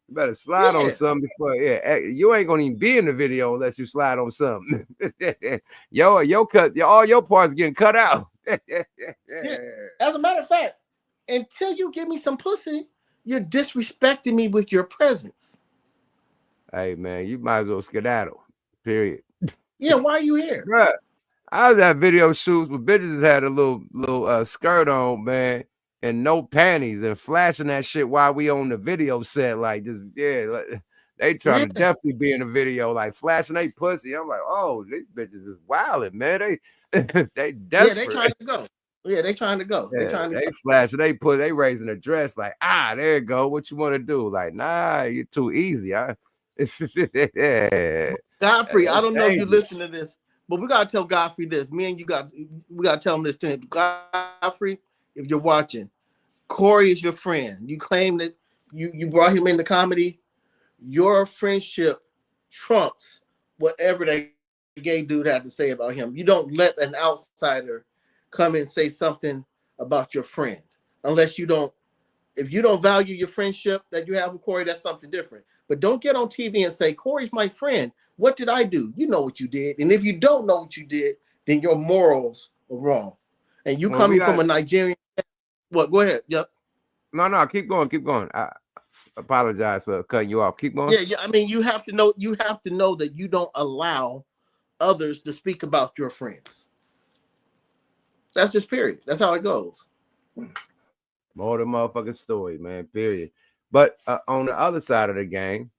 You better slide on something before you ain't gonna even be in the video unless you slide on something. All your parts getting cut out. As a matter of fact, until you give me some pussy, you're disrespecting me with your presence. Hey man, you might as well skedaddle. Period. Yeah, why are you here? Bruh, I was at video shoots with bitches that had a little skirt on, man, and no panties and flashing that shit while we on the video set. Like just they trying to definitely be in the video, like flashing they pussy. I'm like, oh, these bitches is wilding, man. They desperate. Yeah, they trying to go. Yeah, they trying to go. They flashing, they raising a dress, like, there you go. What you want to do? Like, nah, you're too easy. Godfrey, I don't know if you listen to this, but we gotta tell Godfrey this. Me and you we gotta tell him this to him. Godfrey, if you're watching, Corey is your friend. You claim that you brought him into comedy. Your friendship trumps whatever that gay dude had to say about him. You don't let an outsider come and say something about your friend unless you don't. If you don't value your friendship that you have with Corey, that's something different. But don't get on TV and say, Corey's my friend. What did I do? You know what you did. And if you don't know what you did, then your morals are wrong. And you coming from a Nigerian. What? Go ahead. Yep. No, keep going. I apologize for cutting you off. Keep going. Yeah. I mean, you have to know that you don't allow others to speak about your friends. That's just period. That's how it goes. More than motherfucking story, man. Period. But on the other side of the game,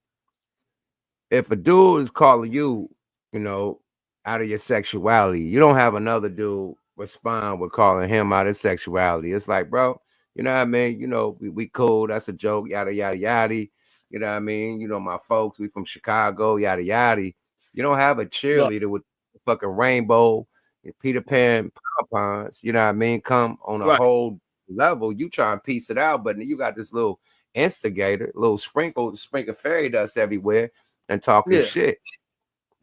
if a dude is calling you, out of your sexuality, you don't have another dude respond with calling him out of sexuality. It's like, bro, you know what I mean? We cool. That's a joke. Yada yada yada. You know what I mean? My folks, we from Chicago. Yada yada. You don't have a cheerleader with fucking rainbow and Peter Pan pom-poms. You know what I mean? Come on a whole level. You try and piece it out, but you got this little instigator, little sprinkle fairy dust everywhere and talking shit.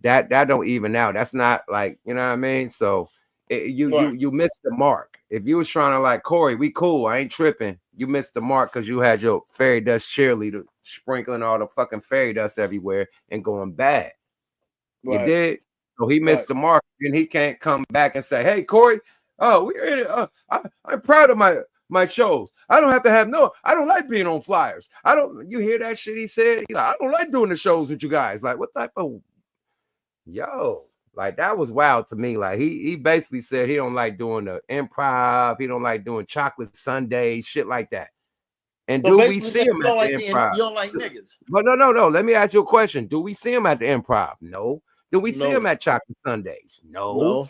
That don't even out. That's not like, you know what I mean? So you missed the mark. If you was trying to like, Corey, we cool, I ain't tripping. You missed the mark because you had your fairy dust cheerleader sprinkling all the fucking fairy dust everywhere and going bad. You did. So he missed the mark, and he can't come back and say, "Hey, Corey, we're in it. I'm proud of my shows. I don't have to have I don't like being on flyers. You hear that shit he said? I don't like doing the shows with you guys. Like, what type of like that was wild to me. Like he basically said he don't like doing the improv, he don't like doing chocolate sundaes, shit like that. And do we see him at the improv? You don't like niggas. But no. Let me ask you a question. Do we see him at the improv? No. Do we see him at Chocolate Sundays? No.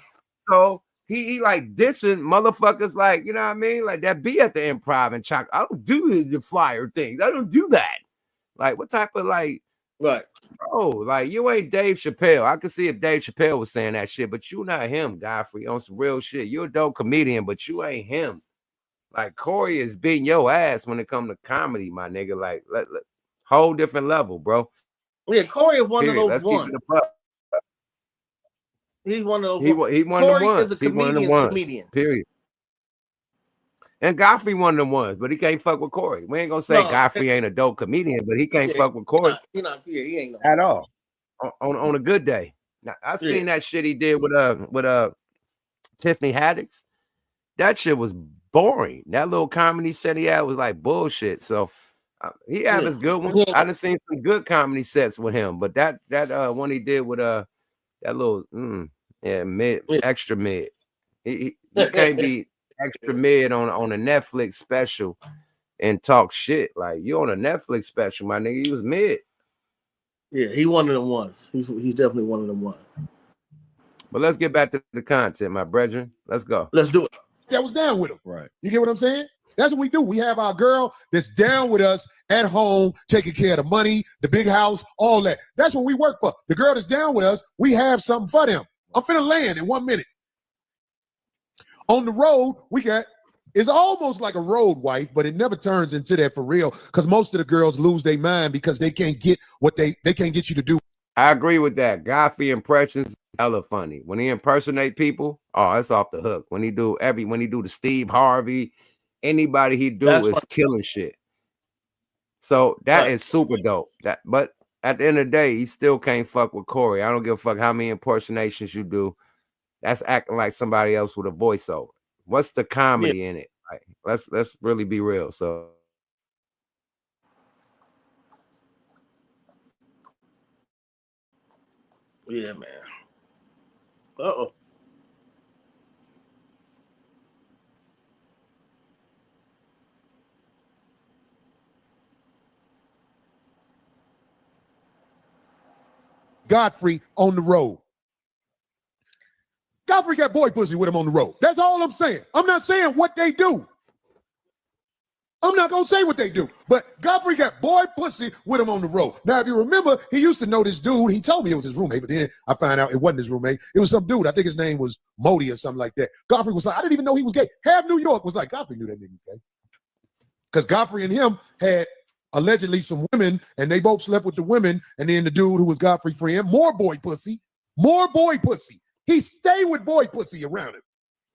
So he like dissing motherfuckers like, you know what I mean? Like that be at the Improv and Chocolate. I don't do the flyer things. I don't do that. Like what type of like, right? Oh, like you ain't Dave Chappelle. I could see if Dave Chappelle was saying that shit, but you not him, Godfrey, on some real shit. You're a dope comedian, but you ain't him. Like Corey is beating your ass when it comes to comedy, my nigga. Like whole different level, bro. Yeah, Corey is one of those ones. He's one of those. He one of the ones. He's one of the ones. Period. And Godfrey one of the ones, but he can't fuck with Corey. We ain't gonna say Godfrey ain't a dope comedian, but he can't fuck with Corey. He ain't at all. On a good day. Now I seen that shit he did with Tiffany Haddish. That shit was boring. That little comedy set he had was like bullshit. So he had his good one. I done seen some good comedy sets with him, but that one he did with that little extra mid. He can't be extra mid on a Netflix special and talk shit. Like you on a Netflix special, my nigga. He was mid. Yeah, he one of them ones. He's definitely one of them ones. But let's get back to the content, my brethren. Let's go. Let's do it. That was down with him. Right. You get what I'm saying? That's what we do. We have our girl that's down with us at home, taking care of the money, the big house, all that. That's what we work for. The girl that's down with us, we have something for them. I'm finna land in 1 minute. On the road, it's almost like a road wife, but it never turns into that for real because most of the girls lose their mind because they can't get what they can't get you to do. I agree with that. Godfrey impressions hella funny. When he impersonate people, it's off the hook. When he do the Steve Harvey, anybody he do is killing shit. So that is super dope. But at the end of the day, he still can't fuck with Corey. I don't give a fuck how many impersonations you do. That's acting like somebody else with a voiceover. What's the comedy in it? Like, let's really be real. So yeah, man. Uh-oh. Godfrey on the road. Godfrey got boy pussy with him on the road. That's all I'm saying. I'm not saying what they do. I'm not going to say what they do. But Godfrey got boy pussy with him on the road. Now, if you remember, he used to know this dude. He told me it was his roommate, but then I found out it wasn't his roommate. It was some dude. I think his name was Modi or something like that. Godfrey was like, I didn't even know he was gay. Half New York was like, Godfrey knew that nigga was gay. Because Godfrey and him had allegedly some women, and they both slept with the women, and then the dude who was Godfrey's friend, more boy pussy. He stayed with boy pussy around him.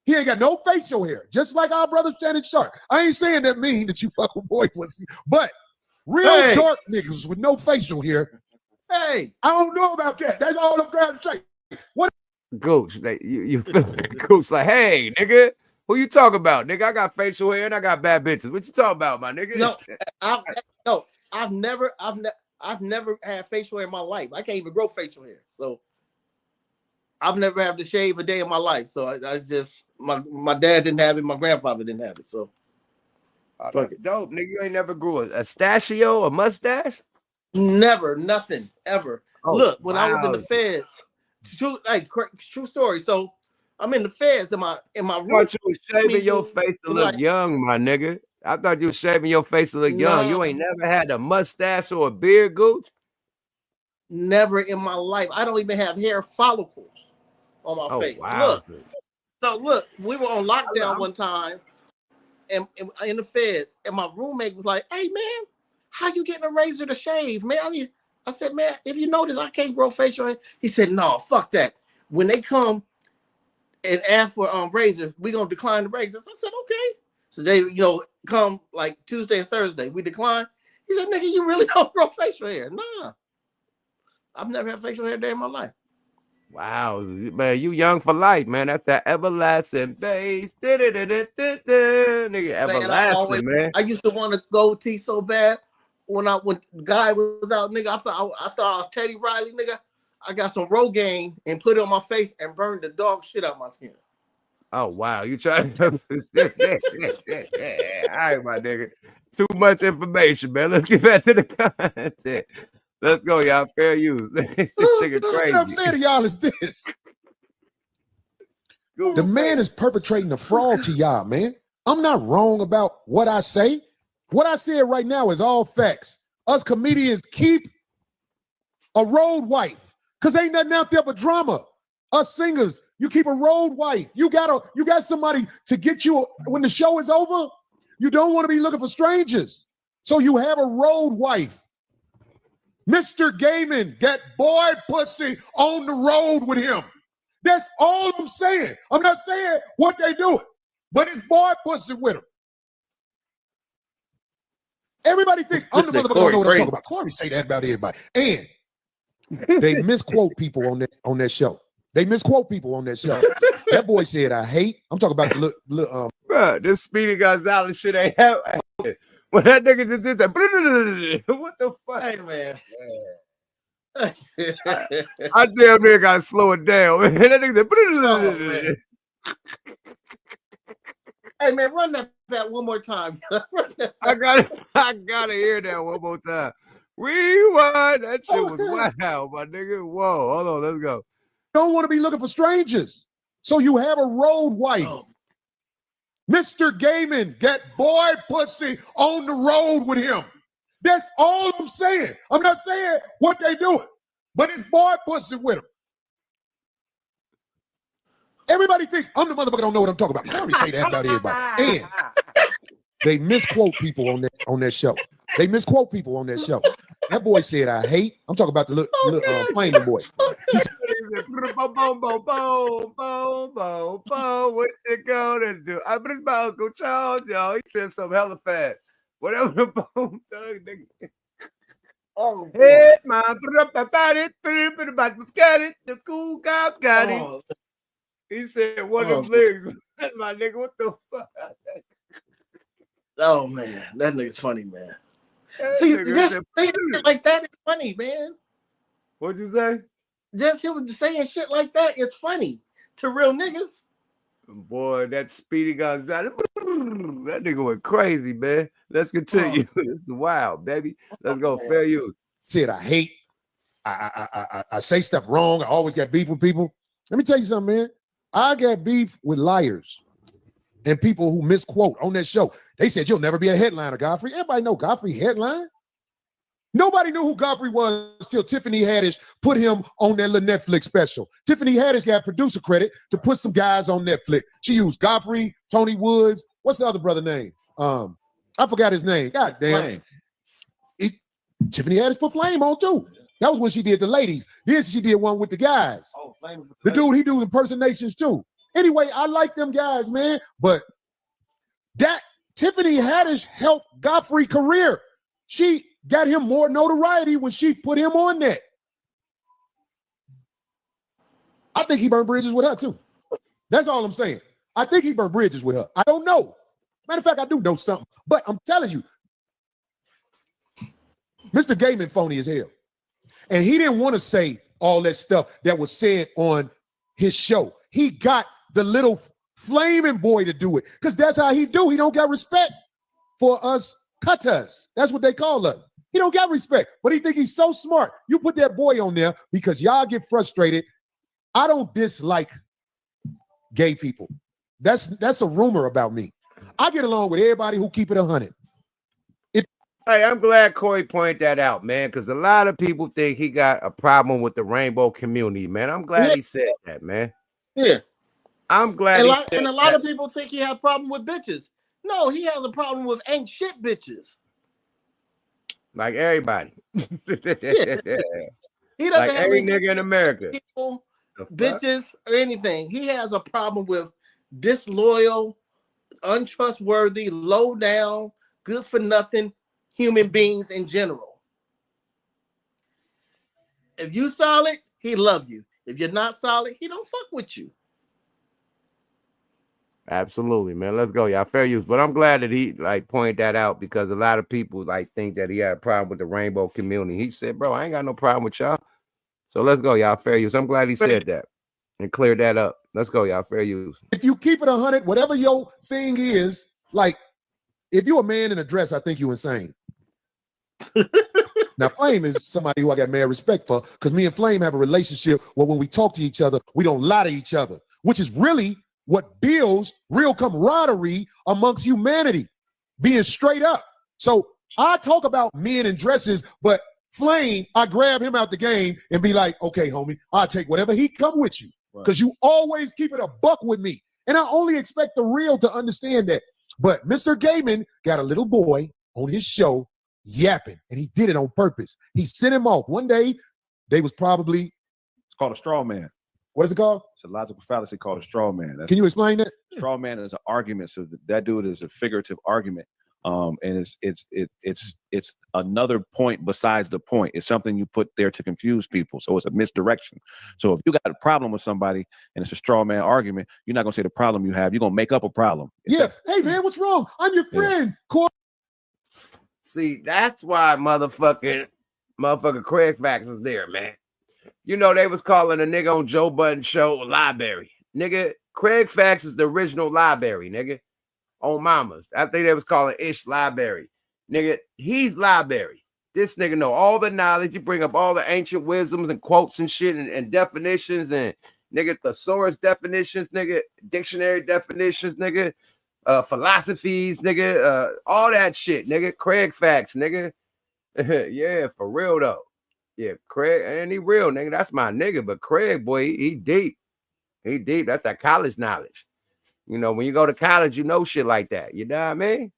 He ain't got no facial hair, just like our brother Shannon Sharp. I ain't saying that mean that you fuck with boy pussy, but real dark niggas with no facial hair. Hey, I don't know about that. That's all I'm trying to say. What? Gooch, like, you Gooch like, hey, nigga, who you talking about? Nigga, I got facial hair and I got bad bitches. What you talking about, my nigga? I've never had facial hair in my life. I can't even grow facial hair, so I've never had to shave a day in my life. So I just my dad didn't have it, my grandfather didn't have it. So that's dope, nigga. You ain't never grew a stachio, a mustache? Never, nothing, ever. Look, when I was in the feds, true story. So I'm in the feds in my room. I thought you was shaving your face to look young, my nigga. I thought you was shaving your face to look young. You ain't never had a mustache or a beard, Gooch? Never in my life. I don't even have hair follicles on my face. Wow. Look, we were on lockdown one time and in the feds, and my roommate was like, hey man, how you getting a razor to shave, man? I said, man, if you notice I can't grow facial hair. He said, no, fuck that. When they come and ask for razors, we gonna decline the razors. I said, okay. So they, come like Tuesday and Thursday, we decline. He said, nigga, you really don't grow facial hair. Nah. I've never had facial hair a day in my life. Wow, man, you young for life, man. That's that everlasting bass. Nigga, everlasting, man. I used to want a goatee so bad. When the guy was out, nigga, I thought I was Teddy Riley, nigga. I got some Rogaine and put it on my face and burned the dog shit out my skin. Oh wow, you trying to all right, my nigga. Too much information, man. Let's get back to the content. Let's go, y'all. Fair use. This nigga What I'm crazy. saying to y'all is this. The man is perpetrating a fraud to y'all, man. I'm not wrong about what I say. What I said right now is all facts. Us comedians keep a road wife, because ain't nothing out there but drama. Us singers, you keep a road wife. You got somebody to get you when the show is over. You don't want to be looking for strangers. So you have a road wife. Mr. Gaiman, that boy pussy on the road with him. That's all I'm saying. I'm not saying what they do, but it's boy pussy with him. Everybody think I'm the motherfucker don't know what I'm talking about. Corey say that about everybody. And they misquote people on that show. They misquote people on that show. That boy said, I hate. I'm talking about the little Bro, this Speedy Gonzalez shit ain't happening. When that nigga just did that, what the fuck? Hey, man. I damn near gotta slow it down. Man. That nigga said, Hey, man, run that back one more time. I gotta hear that one more time. Rewind. That shit was wow, my nigga. Whoa, hold on, let's go. Don't want to be looking for strangers. So you have a road wife. Mr. Gaiman, that boy pussy on the road with him. That's all I'm saying. I'm not saying what they do, but it's boy pussy with him. Everybody think I'm the motherfucker don't know what I'm talking about. I already say that about everybody. And they misquote people on that show. They misquote people on that show. That boy said, I hate. I'm talking about the little flaming boy. He said, boom, boom, boom, boom, boom, boom, boom. What you gonna do? I bring my Uncle Charles, y'all. He said something hella fast. Whatever the boom thug nigga. Oh, hey, man, got it. The cool guy got it. He said one of them lyrics. My nigga, what the fuck? Oh man, that nigga's funny, man. See, just saying shit like that is funny, man. What'd you say? Just him saying shit like that is funny to real niggas. Boy, that Speedy Gonzalez, that nigga went crazy, man. Let's continue. This is wild, baby. Let's go. Fair use. Said I hate. I say stuff wrong. I always got beef with people. Let me tell you something, man. I got beef with liars and people who misquote on that show. They said you'll never be a headliner, Godfrey. Everybody know Godfrey headline. Nobody knew who Godfrey was till Tiffany Haddish put him on that little Netflix special. Tiffany Haddish got producer credit to put some guys on Netflix. She used Godfrey, Tony Woods. What's the other brother name? I forgot his name. God damn. Tiffany Haddish put Flame on too. That was when she did the ladies. Then she did one with the guys. Oh, Flame. The dude, he do impersonations too. Anyway, I like them guys, man. But that Tiffany Haddish helped Godfrey's career. She got him more notoriety when she put him on that. I think he burned bridges with her too. That's all I'm saying. I think he burned bridges with her. I don't know. Matter of fact, I do know something. But I'm telling you, Mr. Gaiman phony as hell. And he didn't want to say all that stuff that was said on his show. He got the little flaming boy to do it because that's how he do. He don't got respect for us cutters. That's what they call us. He don't got respect, but he think he's so smart. You put that boy on there because y'all get frustrated. I don't dislike gay people. That's a rumor about me. I get along with everybody who keep it 100. Hey, I'm glad Corey pointed that out, man, because a lot of people think he got a problem with the rainbow community, man. I'm glad he said that, man. Yeah. I'm glad and a lot of people think he had a problem with bitches. No, he has a problem with ain't shit bitches. Like everybody. Yeah. He doesn't like have every nigga in America. People, bitches, or anything. He has a problem with disloyal, untrustworthy, low down, good for nothing human beings in general. If you solid, he love you. If you're not solid, he don't fuck with you. Absolutely, man. Let's go, y'all. Fair use. But I'm glad that he pointed that out because a lot of people think that he had a problem with the rainbow community. He said, bro, I ain't got no problem with y'all. So let's go, y'all. Fair use. I'm glad he said that and cleared that up. Let's go, y'all. Fair use. If you keep it 100, whatever your thing is, like if you're a man in a dress, I think you're insane. Now, Flame is somebody who I got mad respect for because me and Flame have a relationship where when we talk to each other, we don't lie to each other, which is really what builds real camaraderie amongst humanity, being straight up. So I talk about men in dresses, but Flame, I grab him out the game and be like, okay, homie, I'll take whatever he come with you because you always keep it a buck with me. And I only expect the real to understand that. But Mr. Gaiman got a little boy on his show yapping, and he did it on purpose. He sent him off. One day, they was probably... It's called a straw man. What is it called? It's a logical fallacy called a straw man. Can you explain that? Straw man is an argument. So that dude is a figurative argument. And it's another point besides the point. It's something you put there to confuse people. So it's a misdirection. So if you got a problem with somebody and it's a straw man argument, you're not gonna say the problem you have. You're gonna make up a problem. Hey man, what's wrong? I'm your friend. Yeah. See, that's why motherfucking Craig Fax is there, man. You know, they was calling a nigga on Joe Budden's show library. Nigga, Craig Fax is the original library, nigga. On mamas. I think they was calling Ish library. Nigga, he's library. This nigga know all the knowledge. You bring up all the ancient wisdoms and quotes and shit and definitions and nigga, thesaurus definitions, nigga, dictionary definitions, nigga, philosophies, nigga, all that shit, nigga. Craig Fax, nigga. Yeah, for real though. Yeah, Craig, and he real, nigga. That's my nigga. But Craig, boy, he deep. He deep. That's that college knowledge. You know, when you go to college, you know shit like that. You know what I mean?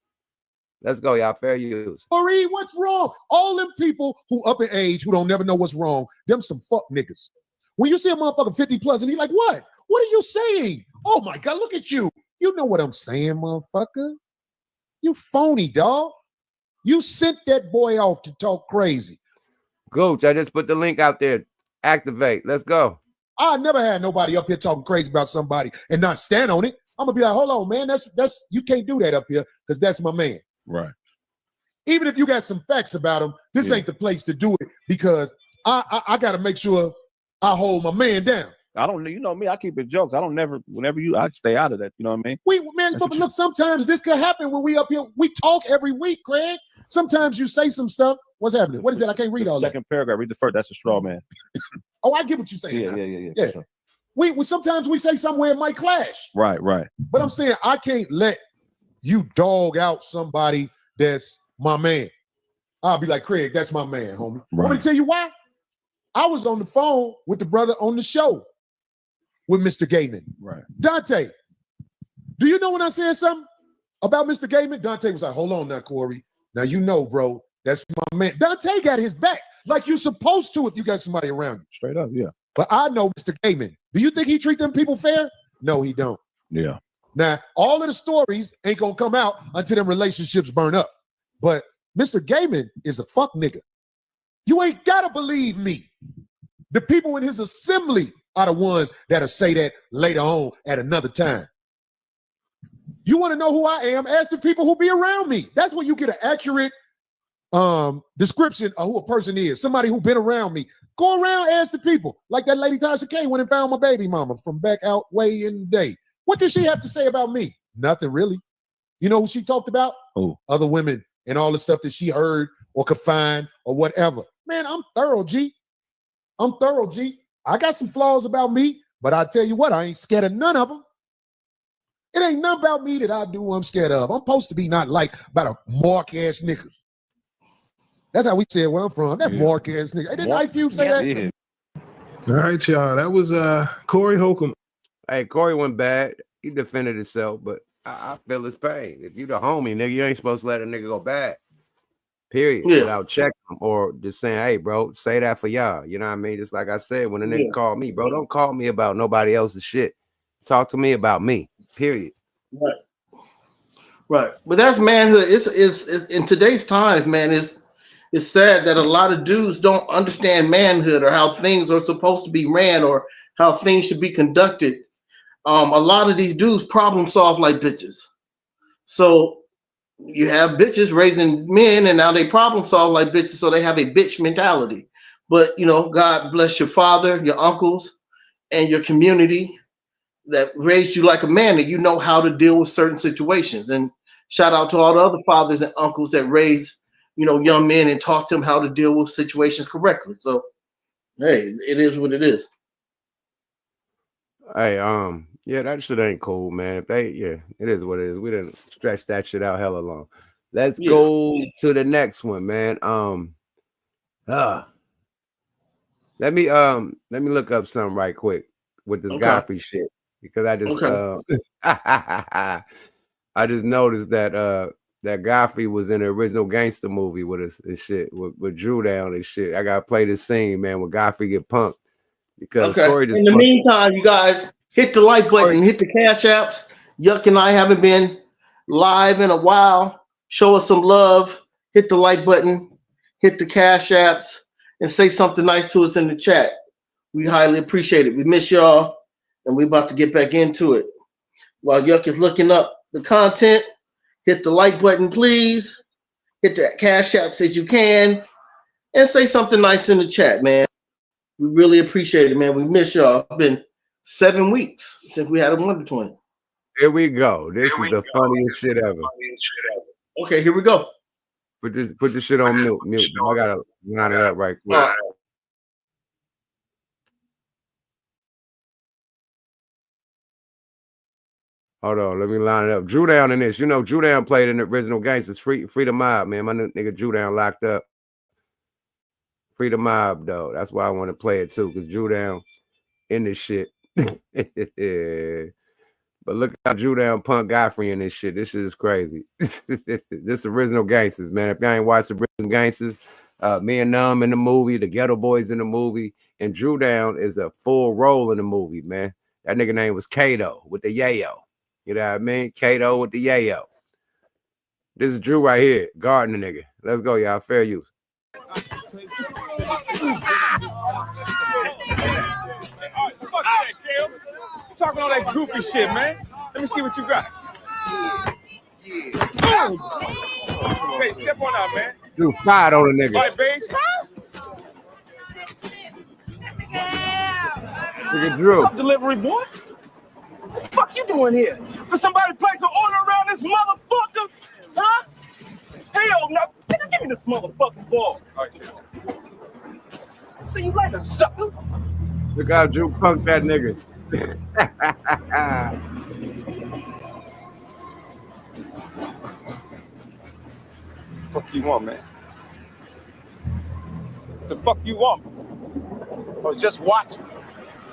Let's go, y'all. Fair use. Corey, what's wrong? All them people who up in age who don't never know what's wrong, them some fuck niggas. When you see a motherfucker 50 plus and he's like, what? What are you saying? Oh my God, look at you. You know what I'm saying, motherfucker. You phony, dog. You sent that boy off to talk crazy. Gooch, I just put the link out there. Activate. Let's go. I never had nobody up here talking crazy about somebody and not stand on it. I'm gonna be like, hold on, man. That's you can't do that up here because that's my man. Right. Even if you got some facts about him, this ain't the place to do it because I gotta make sure I hold my man down. I don't, you know me, I keep it jokes. I don't never, whenever I stay out of that. You know what I mean? Man, but look, sometimes this could happen when we up here. We talk every week, Craig. Sometimes you say some stuff. What's happening? What is that? I can't read all that. Second paragraph. Read the first. That's a straw man. Oh, I get what you're saying. Yeah. Sure. We sometimes we say somewhere it might clash. Right. But I'm saying I can't let you dog out somebody that's my man. I'll be like, Craig, that's my man, homie. Right. Want me to tell you why? I was on the phone with the brother on the show with Mr. Gaiman. Right. Dante, do you know when I said something about Mr. Gaiman? Dante was like, hold on now, Corey. Now you know, bro, that's my man. Dante got his back like you're supposed to if you got somebody around you. Straight up, yeah. But I know Mr. Gaiman. Do you think he treat them people fair? No, he don't. Yeah. Now, all of the stories ain't gonna come out until them relationships burn up. But Mr. Gaiman is a fuck nigga. You ain't gotta believe me. The people in his assembly are the ones that'll say that later on at another time. You want to know who I am? Ask the people who be around me. That's when you get an accurate description of who a person is. Somebody who been around me. Go around, ask the people. Like that lady Tasha K went and found my baby mama from back out way in the day. What did she have to say about me? Nothing really. You know who she talked about? Who? Other women and all the stuff that she heard or could find or whatever. Man, I'm thorough, G. I'm thorough, G. I got some flaws about me, but I tell you what, I ain't scared of none of them. It ain't nothing about me that I do I'm scared of. I'm supposed to be not like about a mark-ass niggas. That's how we say where I'm from. That mark-ass nigga. Hey, didn't Ice Cube say that? Yeah. All right, y'all. That was Corey Holcomb. Hey, Corey went bad. He defended himself, but I feel his pain. If you the homie, nigga, you ain't supposed to let a nigga go bad. Period. Yeah. Without checking him or just saying, hey, bro, say that for y'all. You know what I mean? Just like I said, when a nigga called me, bro, don't call me about nobody else's shit. Talk to me about me. Period. Right. But that's manhood. It's in today's times, man, it's sad that a lot of dudes don't understand manhood or how things are supposed to be ran or how things should be conducted. A lot of these dudes problem solve like bitches. So you have bitches raising men and now they problem solve like bitches, so they have a bitch mentality. But you know, God bless your father, your uncles, and your community that raised you like a man, and you know how to deal with certain situations. And shout out to all the other fathers and uncles that raised young men and taught them how to deal with situations correctly. So, hey, it is what it is. Hey, yeah, that shit ain't cool, man. If they, yeah, it is what it is. We didn't stretch that shit out hella long. Let's go to the next one, man. Let me look up something right quick with this Godfrey shit because I just I just noticed that that Godfrey was in the original gangster movie with us and shit with Drew Down and shit. I gotta play this scene, man, when Godfrey get punked because Corey just in the meantime, you guys hit the like button, hit the cash apps. Yuck and I haven't been live in a while. Show us some love. Hit the like button, hit the cash apps, and say something nice to us in the chat. We highly appreciate it. We miss y'all, and we're about to get back into it. While Yuck is looking up the content, hit the like button, please. Hit the cash apps as you can, and say something nice in the chat, man. We really appreciate it, man. We miss y'all. It's been 7 weeks since we had a Wonder Twin. Here we go. This is the funniest shit ever. Okay, here we go. Put this shit on mute. I gotta line it up right quick. Hold on, let me line it up. Drew Down in this. Drew Down played in the original Gangsters. Free the Mob, man. My nigga Drew Down locked up. Free the Mob, though. That's why I want to play it too, because Drew Down in this shit. But look how Drew Down punk Godfrey in this shit. This shit is crazy. This original Gangsters, man. If y'all ain't watched the original Gangsters, me and Numb in the movie, the Ghetto Boys in the movie, and Drew Down is a full role in the movie, man. That nigga name was Kato with the yayo. You know what I mean? Kato with the yayo. This is Drew right here, guarding the nigga. Let's go, y'all. Fair use. Talking all that goofy shit, man. Let me see what you got. Hey, step on out, man. Drew fired on the nigga. All right, babe. Look at Drew. What's up, delivery boy? What the fuck you doing here? Did somebody place an order around this motherfucker? Huh? Hell no. Nigga, give me this motherfucking ball. All right, kid. So you like a sucker? Look how Drew punked that nigga. Fuck you want, man? What the fuck you want? I was just watching.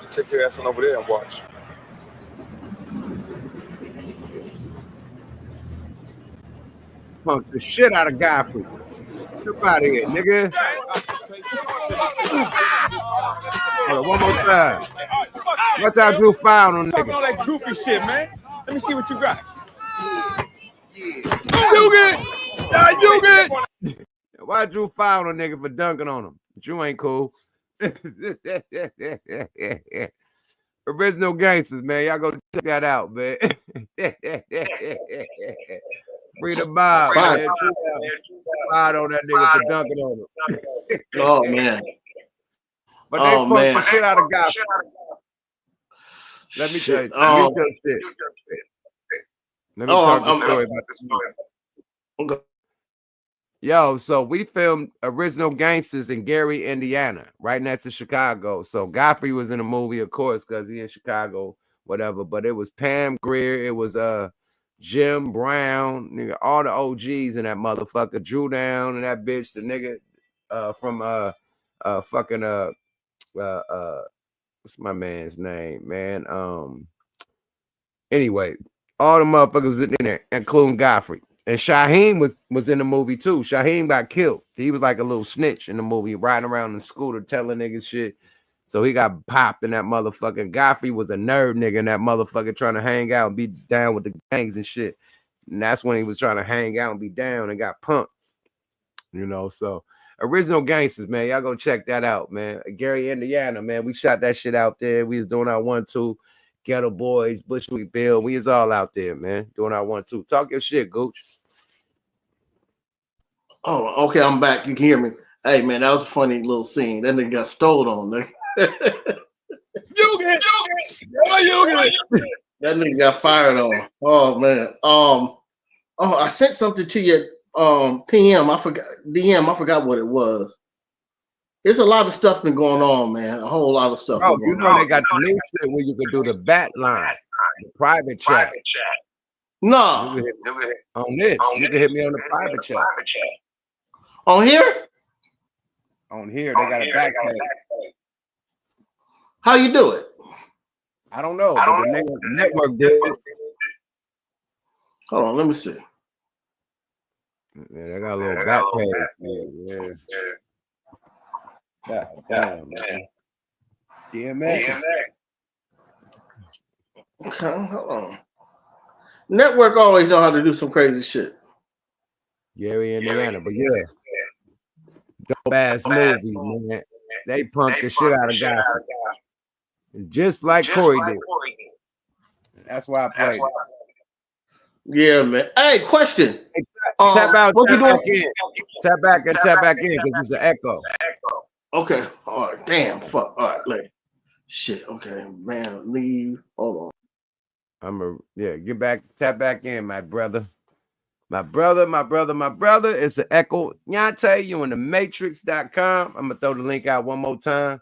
You take your ass on over there and watch. Punked the shit out of Godfrey. Get out of here, nigga. Hold on, one more time. Watch out, Drew found on Talking nigga. all that goofy shit, man. Let me see what you got. You get. You get. Why Drew found on nigga for dunking on him? Drew ain't cool. Original Gangsters, man. Y'all go check that out, man. Free the Mob, man. Fired on that nigga for dunking on him. Oh, man. But they punked the shit out of guys. Let me tell you. Let me talk the story about this story. Okay. Yo, so we filmed Original Gangsters in Gary, Indiana, right next to Chicago. So Godfrey was in the movie, of course, because he in Chicago, whatever. But it was Pam Grier, it was Jim Brown, nigga, all the OGs in that motherfucker, Drew Down and that bitch, the nigga from what's my man's name, man? Anyway, all the motherfuckers in there, including Godfrey. And Shaheem was in the movie too. Shaheem got killed. He was like a little snitch in the movie, riding around in the scooter telling niggas shit. So he got popped in that motherfucker. Godfrey was a nerd nigga in that motherfucker trying to hang out and be down with the gangs and shit. And that's when he was trying to hang out and be down and got punked. You know, so Original Gangsters, man. Y'all go check that out, man. Gary, Indiana, man. We shot that shit out there. We was doing our 1-2. Ghetto Boys, Bushwick Bill. We was all out there, man. Doing our 1-2. Talk your shit, Gooch. Oh, okay, I'm back. You can hear me. Hey, man, that was a funny little scene. That nigga got stole on there. That nigga got fired on. Oh, man. I sent something to you PM, I forgot. DM, I forgot what it was. There's a lot of stuff been going on, man. A whole lot of stuff. Oh, been you going know on. they got the new shit where you could do the bat line, the private chat. No. You can hit me on this. You can hit me on the private chat. On here? On here, they got a back page. How you do it? I don't know, but the network did it. Hold on, let me see. Yeah, they got a little back page. Yeah. God damn, man. DMX. Okay, hold on. Network always know how to do some crazy shit. Gary, Indiana, but yeah. Dope ass movies, man. They punked the shit out of Godfrey. Just like Corey did. That's why I played it. Yeah, man. Hey, question. Hey, tap out, what tap you back doing? in. Tap back and tap back in because it's an echo. Okay. All right. Damn. Fuck. All right. Like, shit. Okay. Man, leave. Hold on. Get back, tap back in, my brother. My brother. It's an echo. Yante, you in the matrix.com. I'm gonna throw the link out one more time.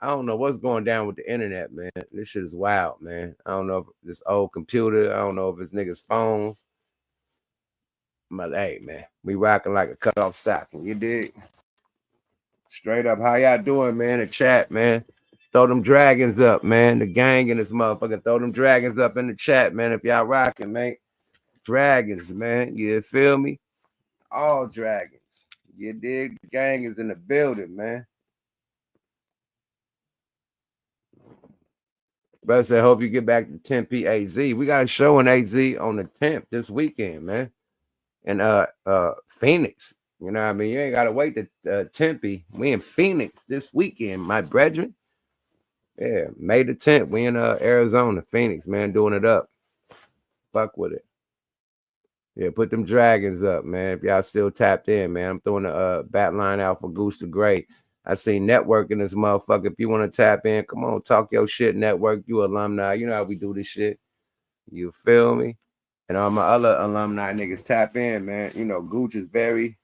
I don't know what's going down with the internet, man. This shit is wild, man. I don't know if this old computer, I don't know if it's niggas' phones. But hey, man, we rocking like a cut-off stocking. You dig? Straight up, how y'all doing, man? The chat, man. Throw them dragons up, man. The gang in this motherfucker. Throw them dragons up in the chat, man. If y'all rocking, man. Dragons, man. You feel me? All dragons. You dig? The gang is in the building, man. Brother said, hope you get back to Tempe AZ. We got a show in AZ on the 10th this weekend, man. And Phoenix. You know what I mean? You ain't gotta wait to Tempe. We in Phoenix this weekend, my brethren. Yeah, May the 10th. We in Arizona, Phoenix, man, doing it up. Fuck with it. Yeah, put them dragons up, man. If y'all still tapped in, man. I'm throwing a bat line out for Goose the Great. I see networking this motherfucker. If you want to tap in, come on, talk your shit, network. You alumni. You know how we do this shit. You feel me? And all my other alumni niggas tap in, man. You know, Gooch is very,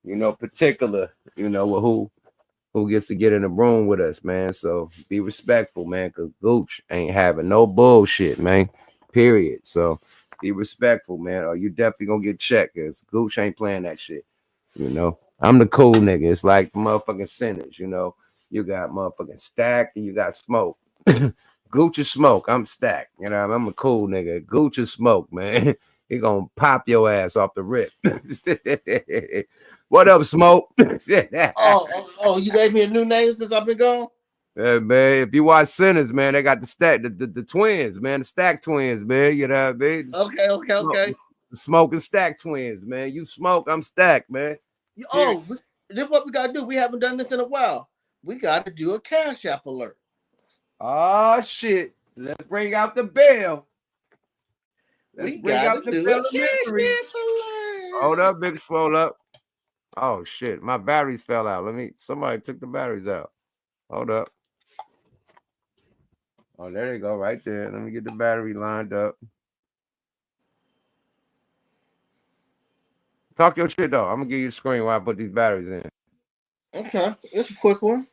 particular, with who gets to get in the room with us, man. So be respectful, man, because Gooch ain't having no bullshit, man. Period. So be respectful, man, or you definitely gonna get checked, because Gooch ain't playing that shit. I'm the cool nigga. It's like the motherfucking sinners, You got motherfucking Stack and you got Smoke. Gooch is Smoke. I'm Stack. I'm a cool nigga. Gooch is Smoke, man. He gonna pop your ass off the rip. What up, Smoke? Oh, you gave me a new name since I've been gone? Yeah, man. If you watch Sinners, man, they got the Stack, the twins, man, the Stack twins, man. You know what I mean? Okay. The Smoke and Stack twins, man. You Smoke, I'm Stack, man. Oh, this is what we gotta do. We haven't done this in a while. We gotta do a Cash App alert. Oh shit. Let's bring out the bell. Let's bring out the bell of mystery. Hold up, big swole up. Oh shit, my batteries fell out. Somebody took the batteries out. Hold up. Oh, there they go, right there. Let me get the battery lined up. Talk your shit though. I'm gonna give you the screen while I put these batteries in. Okay, it's a quick one.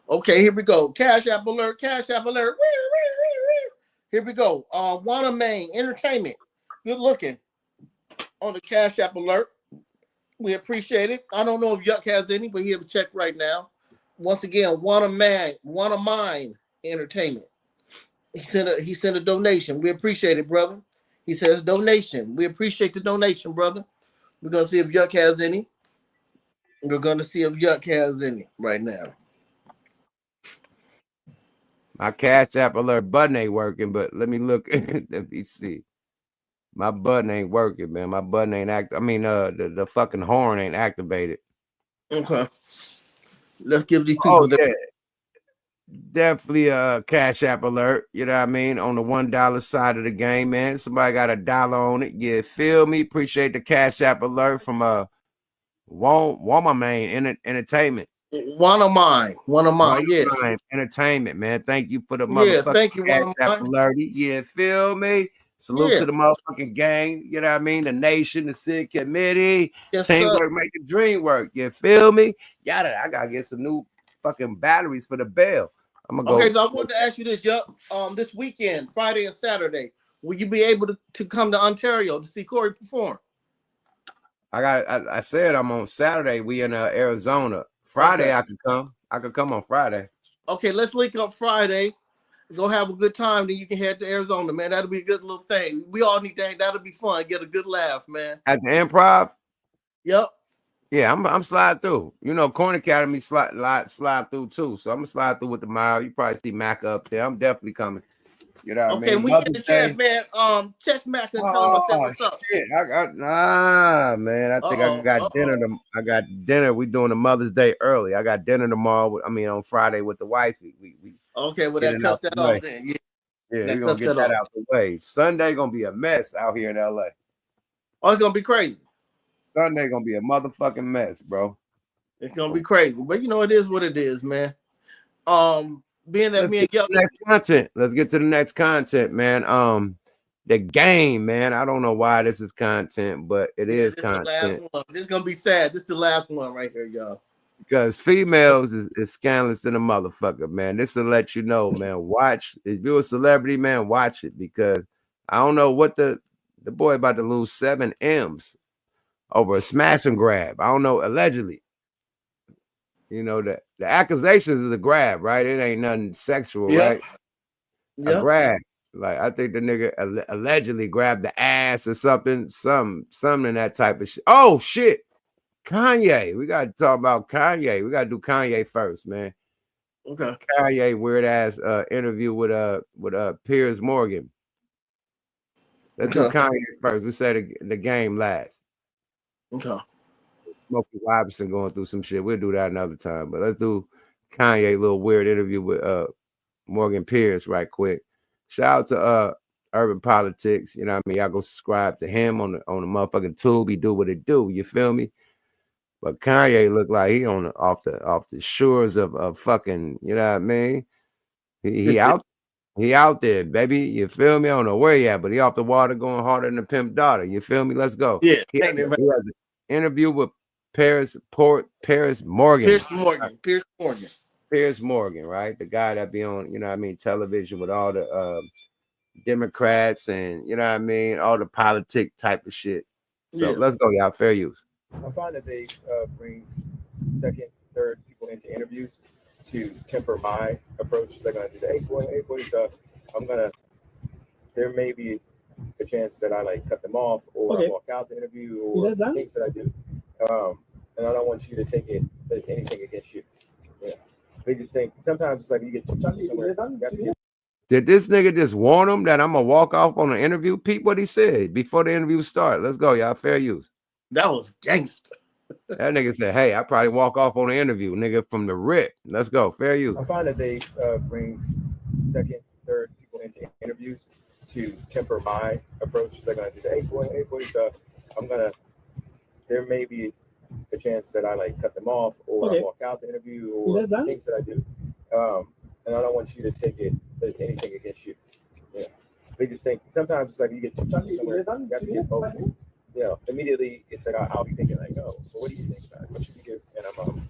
Okay, here we go. Cash App alert. Here we go. Wanna Main Entertainment. Good looking on the Cash App alert. We appreciate it. I don't know if Yuck has any, but he have a check right now. Once again, Wanna Mine Entertainment. He sent a donation. We appreciate it, brother. He says donation. We appreciate the donation, brother. We're gonna see if Yuck has any. We're gonna see if Yuck has any right now. My Cash App alert button ain't working, but let me look. Let me see. My button ain't working, man. My button ain't active. I mean, the fucking horn ain't activated. Okay. Let's give these people definitely a Cash App alert. You know what I mean? On the $1 side of the game, man. Somebody got $1 on it. You feel me? Appreciate the Cash App alert from Wanna Main Entertainment. One of mine, yes. Entertainment, man. Thank you for the motherfucking Cash App alert. Yeah, feel me? Salute to the motherfucking gang. You know what I mean? The nation, the SID committee, teamwork, make the dream work. You feel me? Yada. I gotta get some new fucking batteries for the bell. I'm gonna go. Okay, so I wanted to ask you this, this weekend, Friday and Saturday, will you be able to come to Ontario to see Corey perform? I said I'm on Saturday. We in Arizona. Friday I could come. I could come on Friday. Okay, let's link up Friday. Go have a good time, then you can head to Arizona, man. That'll be a good little thing. We all need that. That'll be fun. Get a good laugh, man. At the Improv? Yep. Yeah, I'm sliding through. You know, Corn Academy slide through too. So I'm gonna slide through with the mile. You probably see Mac up there. I'm definitely coming. You know what I mean? Okay, we get the chance, man. Text Mac and tell him I said what's up. Shit. Man. I think I got dinner. I got dinner. We doing the Mother's Day early. I got dinner tomorrow. On Friday with the wifey. We okay, well that cuts that off then. Yeah, we're gonna get that out the way. Sunday gonna be a mess out here in LA. Oh, it's gonna be crazy. Sunday gonna be a motherfucking mess, bro. It's gonna be crazy, but you know it is what it is, man. Being that let's get to the next content, man. The game, man. I don't know why this is content, but it is content. The last one. This is gonna be sad. This is the last one right here, y'all. Because females is scandalous in a motherfucker, man. This will let you know, man. Watch. If you're a celebrity, man, watch it, because I don't know what the boy about to lose 7 M's over a smash and grab. I don't know, allegedly. You know, the accusations is a grab, right? It ain't nothing sexual, right? A grab. Like, I think the nigga allegedly grabbed the ass or something in that type of shit. Oh, shit. Kanye. We got to talk about Kanye. We got to do Kanye first, man. Okay. Kanye weird ass interview with Piers Morgan. Let's do Kanye first. We said the game last. Okay. Smokey Robinson going through some shit. We'll do that another time. But let's do Kanye little weird interview with Morgan Pierce right quick. Shout out to Urban Politics. You know what I mean? Y'all go subscribe to him on the motherfucking tube. He do what it do. You feel me? But Kanye look like he off the shores of fucking, you know what I mean? He out there, baby. You feel me? I don't know where he at, but he off the water going harder than a pimp daughter. You feel me? Let's go. Yeah. He has an interview with Piers Morgan. Piers Morgan, right? The guy that be on, you know what I mean, television with all the Democrats and, you know what I mean, all the politic type of shit. So let's go, y'all. Fair use. I find that they bring second, third people into interviews to temper my approach. They're gonna do the hey boy stuff. There may be a chance that I like cut them off or I walk out the interview or things that I do. And I don't want you to take it that it's anything against you. Yeah. They just think sometimes it's like you get somewhere. Did this nigga just warn him that I'm gonna walk off on an interview? Peep what he said before the interview start. Let's go, y'all. Fair use. That was gangster. That nigga said, hey, I probably walk off on the interview, nigga, from the rip. Let's go. Fair use. I find that they bring second, third people into interviews to temper my approach. They're gonna do the hey boy stuff. There may be a chance that I like cut them off or I walk out the interview or things that I do. And I don't want you to take it that it's anything against you. Yeah. They just think sometimes it's like you get somewhere, you have to get both. You know, immediately it's like I'll be thinking like, oh, so what do you think about it? What should we do? And I'm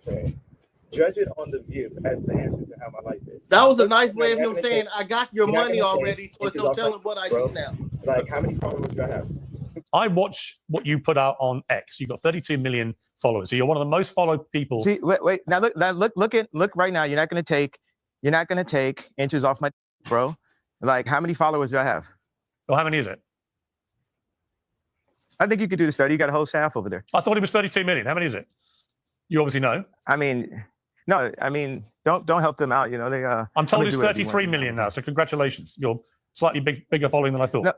saying, judge it on the view as the answer to how my life is. That was a nice way of him saying, I got your money already, so it's no telling what I do now. Like, how many followers do I have? I watch what you put out on X. You've got 32 million followers. So you're one of the most followed people. See, wait. Now look right now. You're not gonna take inches off my bro. Like, how many followers do I have? Well, how many is it? I think you could do the study. You got a whole staff over there. I thought it was 32 million. How many is it? You obviously know. I mean, no. I mean, don't help them out. You know they. I'm told it's 33 million now. So congratulations. You're slightly bigger following than I thought.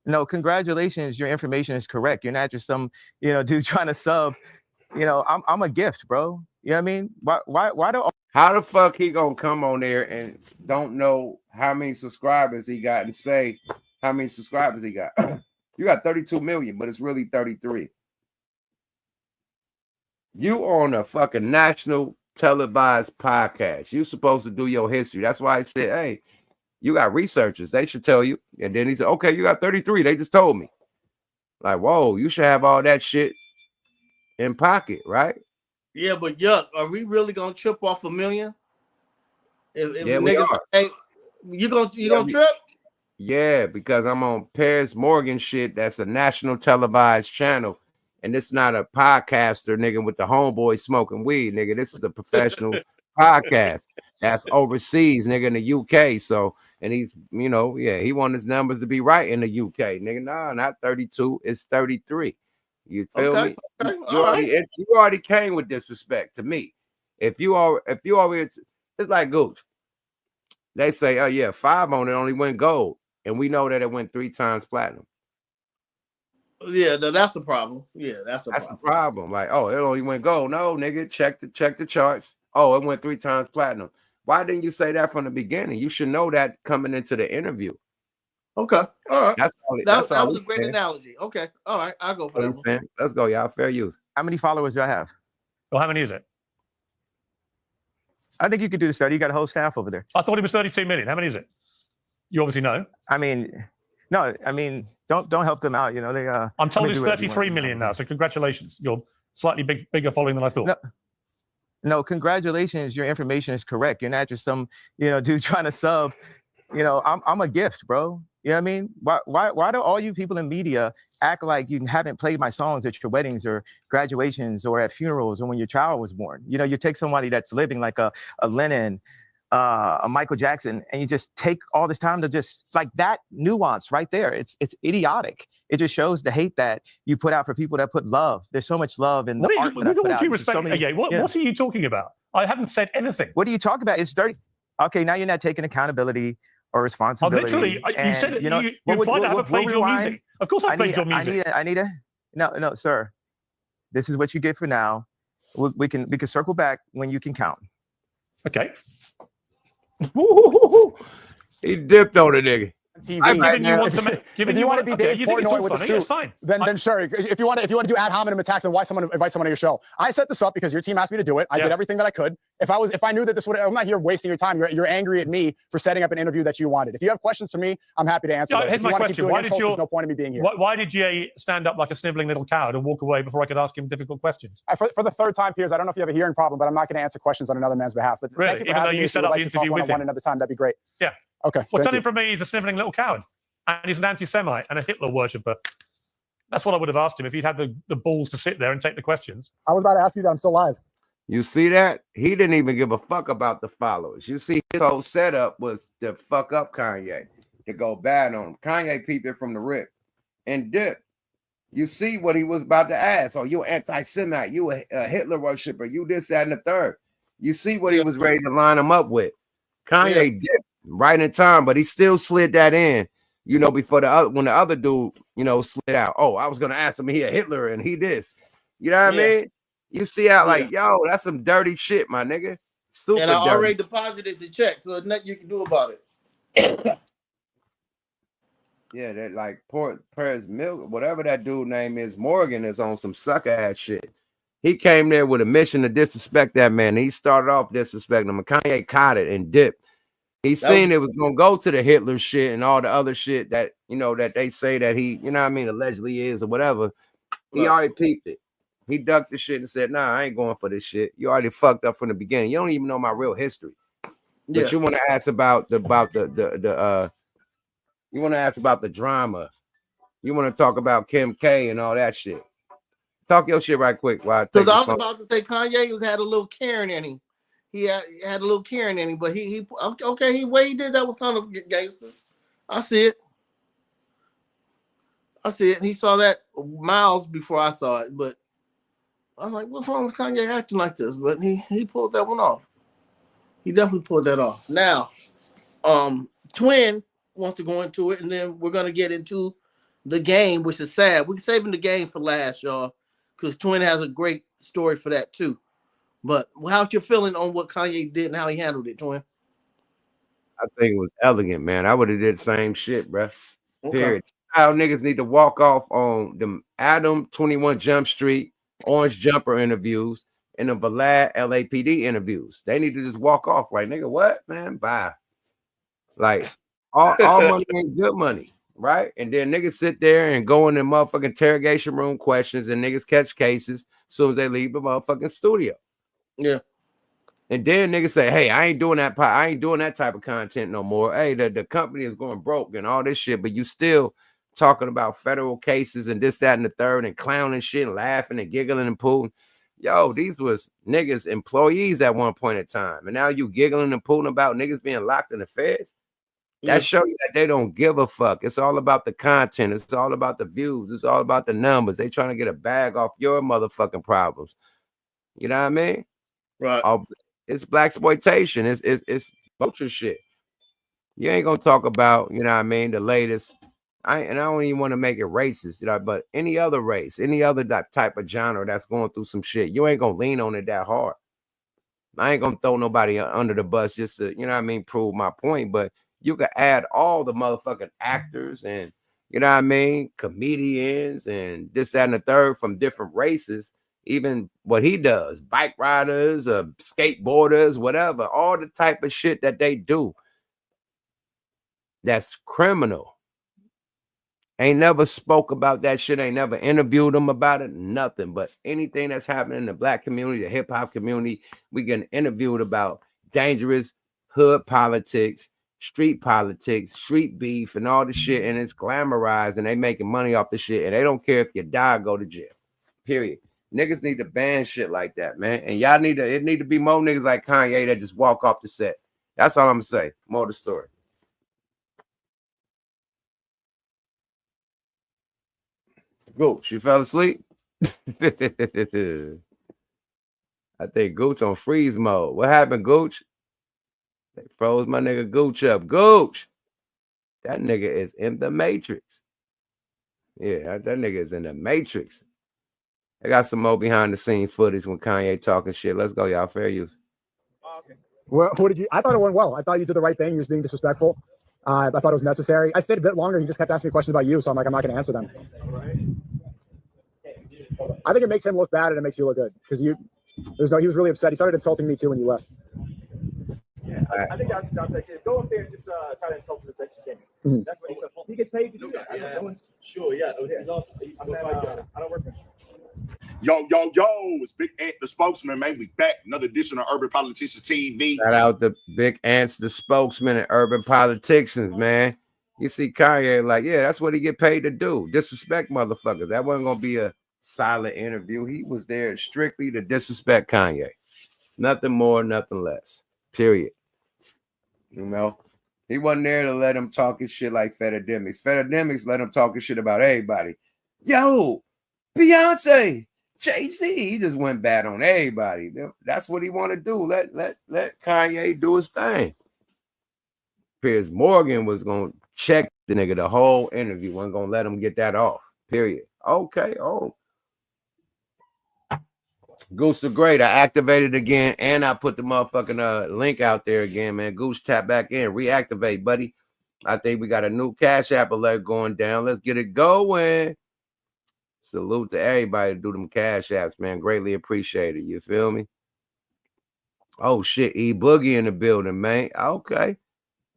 No, congratulations. Your information is correct. You're not just some dude trying to sub. I'm a gift, bro. You know what I mean? Why do? How the fuck he gonna come on there and don't know how many subscribers he got and say how many subscribers he got? You got 32 million, but it's really 33. You on a fucking national televised podcast. You supposed to do your history. That's why I said, hey, You got researchers. They should tell you. And then he said, okay, you got 33. They just told me. Like, whoa, you should have all that shit in pocket, right? Yeah, but yuck, are we really gonna trip off 1 million? If Yeah, we niggas, are. hey, you gonna trip? Yeah, because I'm on Paris Morgan shit. That's a national televised channel. And it's not a podcaster, nigga, with the homeboy smoking weed, nigga. This is a professional podcast that's overseas, nigga, in the UK. So, and he's, you know, yeah, he want his numbers to be right in the UK, nigga. Nah, not 32, it's 33. You feel me? Okay. You already came with disrespect to me. If you already, it's like Gooch. They say, oh yeah, 5 on it only went gold, and we know that it went 3 times platinum. Yeah, no, that's the problem. Yeah, that's the problem. Like, oh, it only went gold. No, nigga, check the charts. Oh, it went 3 times platinum. Why didn't you say that from the beginning? You should know that coming into the interview. Okay, all right. That was a great analogy. Okay, all right, I'll go for that one. Let's go, y'all. Fair use. How many followers do I have? Well, how many is it? I think you could do the study. You got a whole staff over there. I thought it was 32 million. How many is it? You obviously know. I mean, no, I mean, don't help them out. You know, they. I'm told it's 33 million now. So congratulations. You're slightly bigger following than I thought. No, congratulations. Your information is correct. You're not just some, you know, dude trying to sub. You know, I'm a gift, bro. You know what I mean? Why do all you people in media act like you haven't played my songs at your weddings or graduations or at funerals or when your child was born? You know, you take somebody that's living like a Lennon, a Michael Jackson, and you just take all this time to just like that nuance right there. It's idiotic. It just shows the hate that you put out for people that put love. There's so much love in the art that I put out. What are you talking about? I haven't said anything. What are you talking about? It's dirty. Okay, now you're not taking accountability or responsibility. Literally, you said it. You know, you implied I haven't played your music. Of course, I played your music. I need a no, sir. This is what you get for now. We can circle back when you can count. Okay. He dipped on the nigga. TV. If you want to be Dave Portnoy with a suit, then sure. If you want to do ad hominem attacks, then why invite someone to your show? I set this up because your team asked me to do it. I did everything that I could. If I knew that this would, I'm not here wasting your time. You're angry at me for setting up an interview that you wanted. If you have questions for me, I'm happy to answer. Here's my question: there's no point in me being here. Why did Jay stand up like a sniveling little coward and walk away before I could ask him difficult questions? For the third time, Piers, I don't know if you have a hearing problem, but I'm not going to answer questions on another man's behalf. But really, even though you set up the interview with him another time, that'd be great. Yeah. Okay. Well, tell him from me, he's a sniveling little coward, and he's an anti-Semite and a Hitler worshipper. That's what I would have asked him if he'd had the balls to sit there and take the questions. I was about to ask you that. I'm still live. You see that? He didn't even give a fuck about the followers. You see, his whole setup was to fuck up Kanye, to go bad on him. Kanye peeped it from the rip and dip. You see what he was about to ask. Oh, you anti-Semite, you a Hitler worshiper, you this, that, and the third. You see what he was ready to line him up with. Kanye dipped right in time, but he still slid that in, you know, before when the other dude, you know, slid out. Oh, I was gonna ask him, he a Hitler and he this. You know what I mean? You see how like, yo, that's some dirty shit, my nigga. Super and I dirty. already deposited the check, so there's nothing you can do about it. Yeah, that like Paris Milk, whatever that dude name is, Morgan is on some suck ass shit. He came there with a mission to disrespect that man. He started off disrespecting him. Kanye caught it and dipped. He seen it was gonna go to the Hitler shit and all the other shit that, you know, that they say that he, you know what I mean, allegedly is or whatever. He already peeped it. He ducked the shit and said, nah, I ain't going for this shit. You already fucked up from the beginning. You don't even know my real history. But you want to ask about the you want to ask about the drama. You want to talk about Kim K and all that shit. Talk your shit right quick. Because I was about to say Kanye had a little Karen in him. He had a little Karen in him, but he way he did that was kind of gangster. I see it. He saw that miles before I saw it, but I was like, what's wrong with Kanye acting like this? But he pulled that one off. He definitely pulled that off. Now, Twin wants to go into it, and then we're gonna get into the game, which is sad. We're saving the game for last, y'all, because Twin has a great story for that too. But how's your feeling on what Kanye did and how he handled it, Twin? I think it was elegant, man. I would have did the same shit, bro. Period. How niggas need to walk off on the Adam 21 Jump Street, Orange Jumper interviews, and the Vlad LAPD interviews. They need to just walk off like, nigga, what, man? Bye. Like, all money ain't good money, right? And then niggas sit there and go in the motherfucking interrogation room questions, and niggas catch cases as soon as they leave the motherfucking studio. Yeah. And then niggas say, hey, I ain't doing that. I ain't doing that type of content no more. Hey, the company is going broke and all this shit, but you still talking about federal cases and this, that, and the third, and clowning shit and laughing and giggling and pulling. Yo, these was niggas employees at one point in time. And now you giggling and pulling about niggas being locked in the feds. That show you that they don't give a fuck. It's all about the content. It's all about the views. It's all about the numbers. They trying to get a bag off your motherfucking problems. You know what I mean? Right. It's blaxploitation. It's vulture shit. You ain't gonna talk about, you know what I mean, the latest. I don't even want to make it racist, you know, but any other race, any other type of genre that's going through some shit, you ain't gonna lean on it that hard. I ain't gonna throw nobody under the bus just to, you know what I mean, prove my point. But you could add all the motherfucking actors and, you know what I mean, comedians and this, that, and the third from different races. Even what he does, bike riders, skateboarders, whatever, all the type of shit that they do that's criminal. Ain't never spoke about that shit, ain't never interviewed them about it, nothing. But anything that's happening in the black community, the hip-hop community, we getting interviewed about dangerous hood politics, street beef, and all the shit, and it's glamorized, and they making money off the shit, and they don't care if you die or go to jail, period. Niggas need to ban shit like that, man. And y'all it need to be more niggas like Kanye that just walk off the set. That's all I'm gonna say. More of the story. Gooch, you fell asleep? I think Gooch on freeze mode. What happened, Gooch? They froze my nigga Gooch up. Gooch! That nigga is in the Matrix. Yeah, that nigga is in the Matrix. I got some more behind the scene footage when Kanye talking shit. Let's go, y'all. Fair use. Okay. Well, what did you? I thought it went well. I thought you did the right thing. He was being disrespectful. I thought it was necessary. I stayed a bit longer. He just kept asking me questions about you, so I'm like, I'm not going to answer them. I think it makes him look bad and it makes you look good because he was really upset. He started insulting me too when you left. Yeah, I think that's the job. Like, go up there and just try to insult him as best you can. Mm-hmm. That's what he said. He gets paid to do that. Yeah. Sure, yeah. I don't work with him. Yo, it's Big Ant, the spokesman, man. We back. Another edition of Urban Politicians TV. Shout out to Big Ants, the spokesman and Urban Politicians, man. You see Kanye like, yeah, that's what he get paid to do. Disrespect motherfuckers. That wasn't going to be a silent interview. He was there strictly to disrespect Kanye. Nothing more, nothing less. Period. You know? He wasn't there to let him talk his shit like Fedademics. Fedademics let him talk his shit about everybody. Yo, Beyonce, Jay-Z, he just went bad on everybody. That's what he want to do. Let Kanye do his thing. Piers Morgan was going to check the nigga the whole interview. Wasn't going to let him get that off. Period. Okay. Oh. Goose are great. I activated again, and I put the motherfucking link out there again, man. Goose, tap back in. Reactivate, buddy. I think we got a new Cash App alert going down. Let's get it going. Salute to everybody to do them Cash Apps, man. Greatly appreciated. You feel me? Oh, shit. E-Boogie in the building, man. Okay.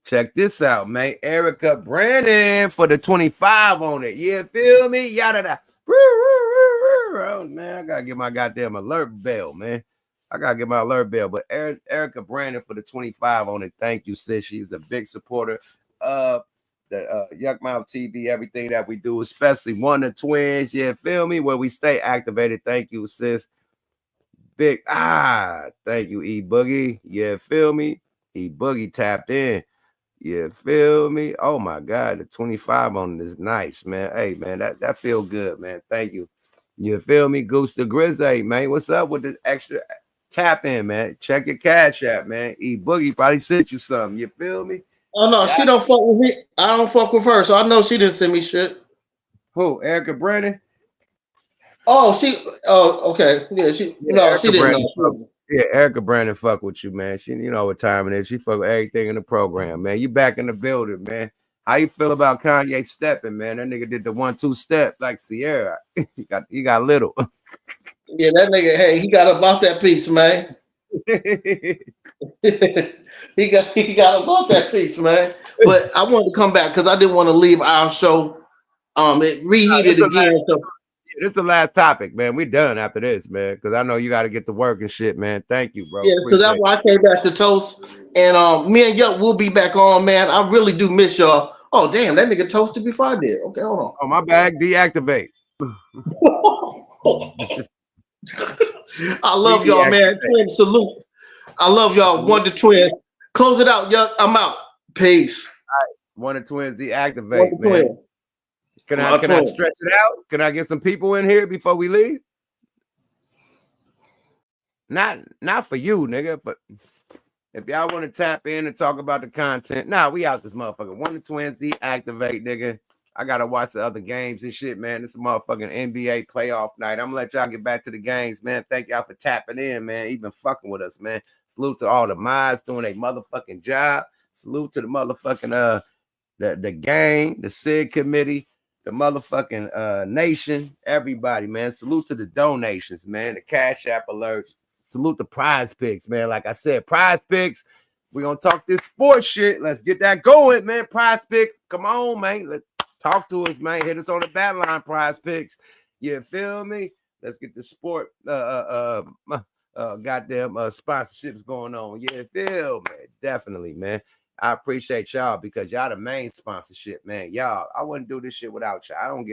Check this out, man. Erica Brandon for the 25 on it. You feel me? Yada-da. Oh, man, I got to get my goddamn alert bell, man. I got to get my alert bell. But Erica Brandon for the 25 on it. Thank you, sis. She's a big supporter of the Yuck Mouth TV, everything that we do, especially one of TWINZ. Yeah, feel me? Where we stay activated. Thank you, sis. Big, thank you, E-Boogie. Yeah, feel me? E-Boogie tapped in. Yeah, feel me? Oh, my God. The 25 on it is nice, man. Hey, man, that feel good, man. Thank you. You feel me? Goose the Grizzly, man. What's up with the extra tap in, man? Check your Cash App, man. E-Boogie probably sent you something. You feel me? Oh, no, she don't fuck with me. I don't fuck with her, so I know she didn't send me shit. Who? Erica Brandon? Oh, okay. Yeah, she didn't know. Yeah, Erica Brandon fuck with you, man. She, you know what time it is. She fuck with everything in the program, man. You back in the building, man. How you feel about Kanye stepping, man? That nigga did the 1-2 step like Sierra. he got little. Yeah, that nigga, hey, he got about that piece, man. he got about that piece, man. But I wanted to come back because I didn't want to leave our show. It reheated again. This is the last topic, man. We done after this, man. Because I know you got to get to work and shit, man. Thank you, bro. Yeah, so that's why I came back to Toast. And me and Yuck will be back on, man. I really do miss y'all. Oh, damn, that nigga toasted before I did. Okay, hold on. Oh, my bag, deactivate. I love y'all, man. Twin salute. I love y'all. Wonder Twin. Close it out, Yuck. I'm out. Peace. All right. Wonder Twins deactivate, man. Twin. Can I stretch it out? Can I get some people in here before we leave? Not for you, nigga, but if y'all want to tap in and talk about the content, we out this motherfucker. Wonder Twins deactivate, nigga. I gotta watch the other games and shit, man. This is motherfucking NBA playoff night. I'm gonna let y'all get back to the games, man. Thank y'all for tapping in, man. Even fucking with us, man. Salute to all the mods doing a motherfucking job. Salute to the motherfucking the gang, the SIG committee, the motherfucking nation, everybody, man. Salute to the donations, man. The Cash App alerts. Salute the Prize Picks, man. Like I said, Prize Picks. We're gonna talk this sports shit. Let's get that going, man. Prize Picks. Come on, man. Let's talk to us, man. Hit us on the battle line, Prize Picks. You feel me? Let's get the sport goddamn sponsorships going on. You feel me? Definitely, man. I appreciate y'all because y'all the main sponsorship, man. Y'all, I wouldn't do this shit without y'all.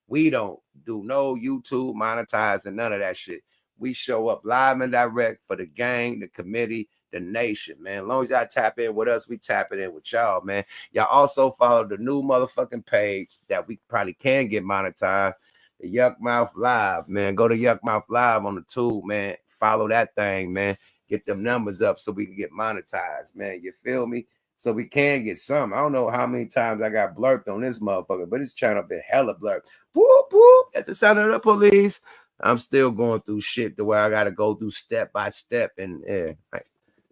We don't do no YouTube monetizing, none of that shit. We show up live and direct for the gang, the committee, the nation, man. As long as y'all tap in with us, we tap it in with y'all, man. Y'all also follow the new motherfucking page that we probably can get monetized, the Yuck Mouth Live, man. Go to Yuck Mouth Live on the tube, man. Follow that thing, man. Get them numbers up so we can get monetized, man. You feel me? So we can get some. I don't know how many times I got blurped on this motherfucker, but this channel been hella blurped. Whoop, whoop. At the sound of the police. I'm still going through shit to where I got to go through step by step. And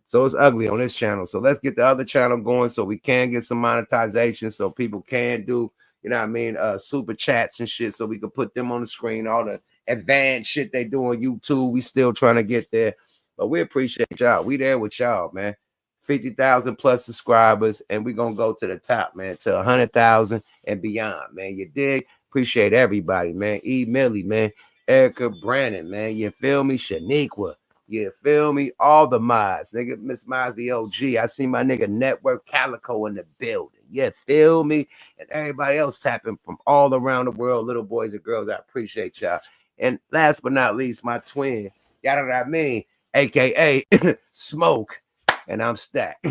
so it's ugly on this channel. So let's get the other channel going so we can get some monetization so people can do, you know what I mean, super chats and shit so we can put them on the screen, all the advanced shit they do on YouTube. We still trying to get there. But we appreciate y'all. We there with y'all, man. 50,000 plus subscribers, and we're going to go to the top, man, to 100,000 and beyond, man. You dig? Appreciate everybody, man. E. Millie, man. Erica Brandon, man. You feel me? Shaniqua. You feel me? All the mods. Nigga, Miss Miles, the OG. I see my nigga Network Calico in the building. You feel me? And everybody else tapping from all around the world, little boys and girls. I appreciate y'all. And last but not least, my twin. Y'all know what I mean? AKA Smoke. And I'm Stack.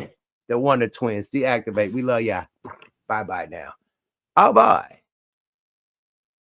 The Wonder Twins. Deactivate. We love y'all. Bye-bye now. Oh, bye.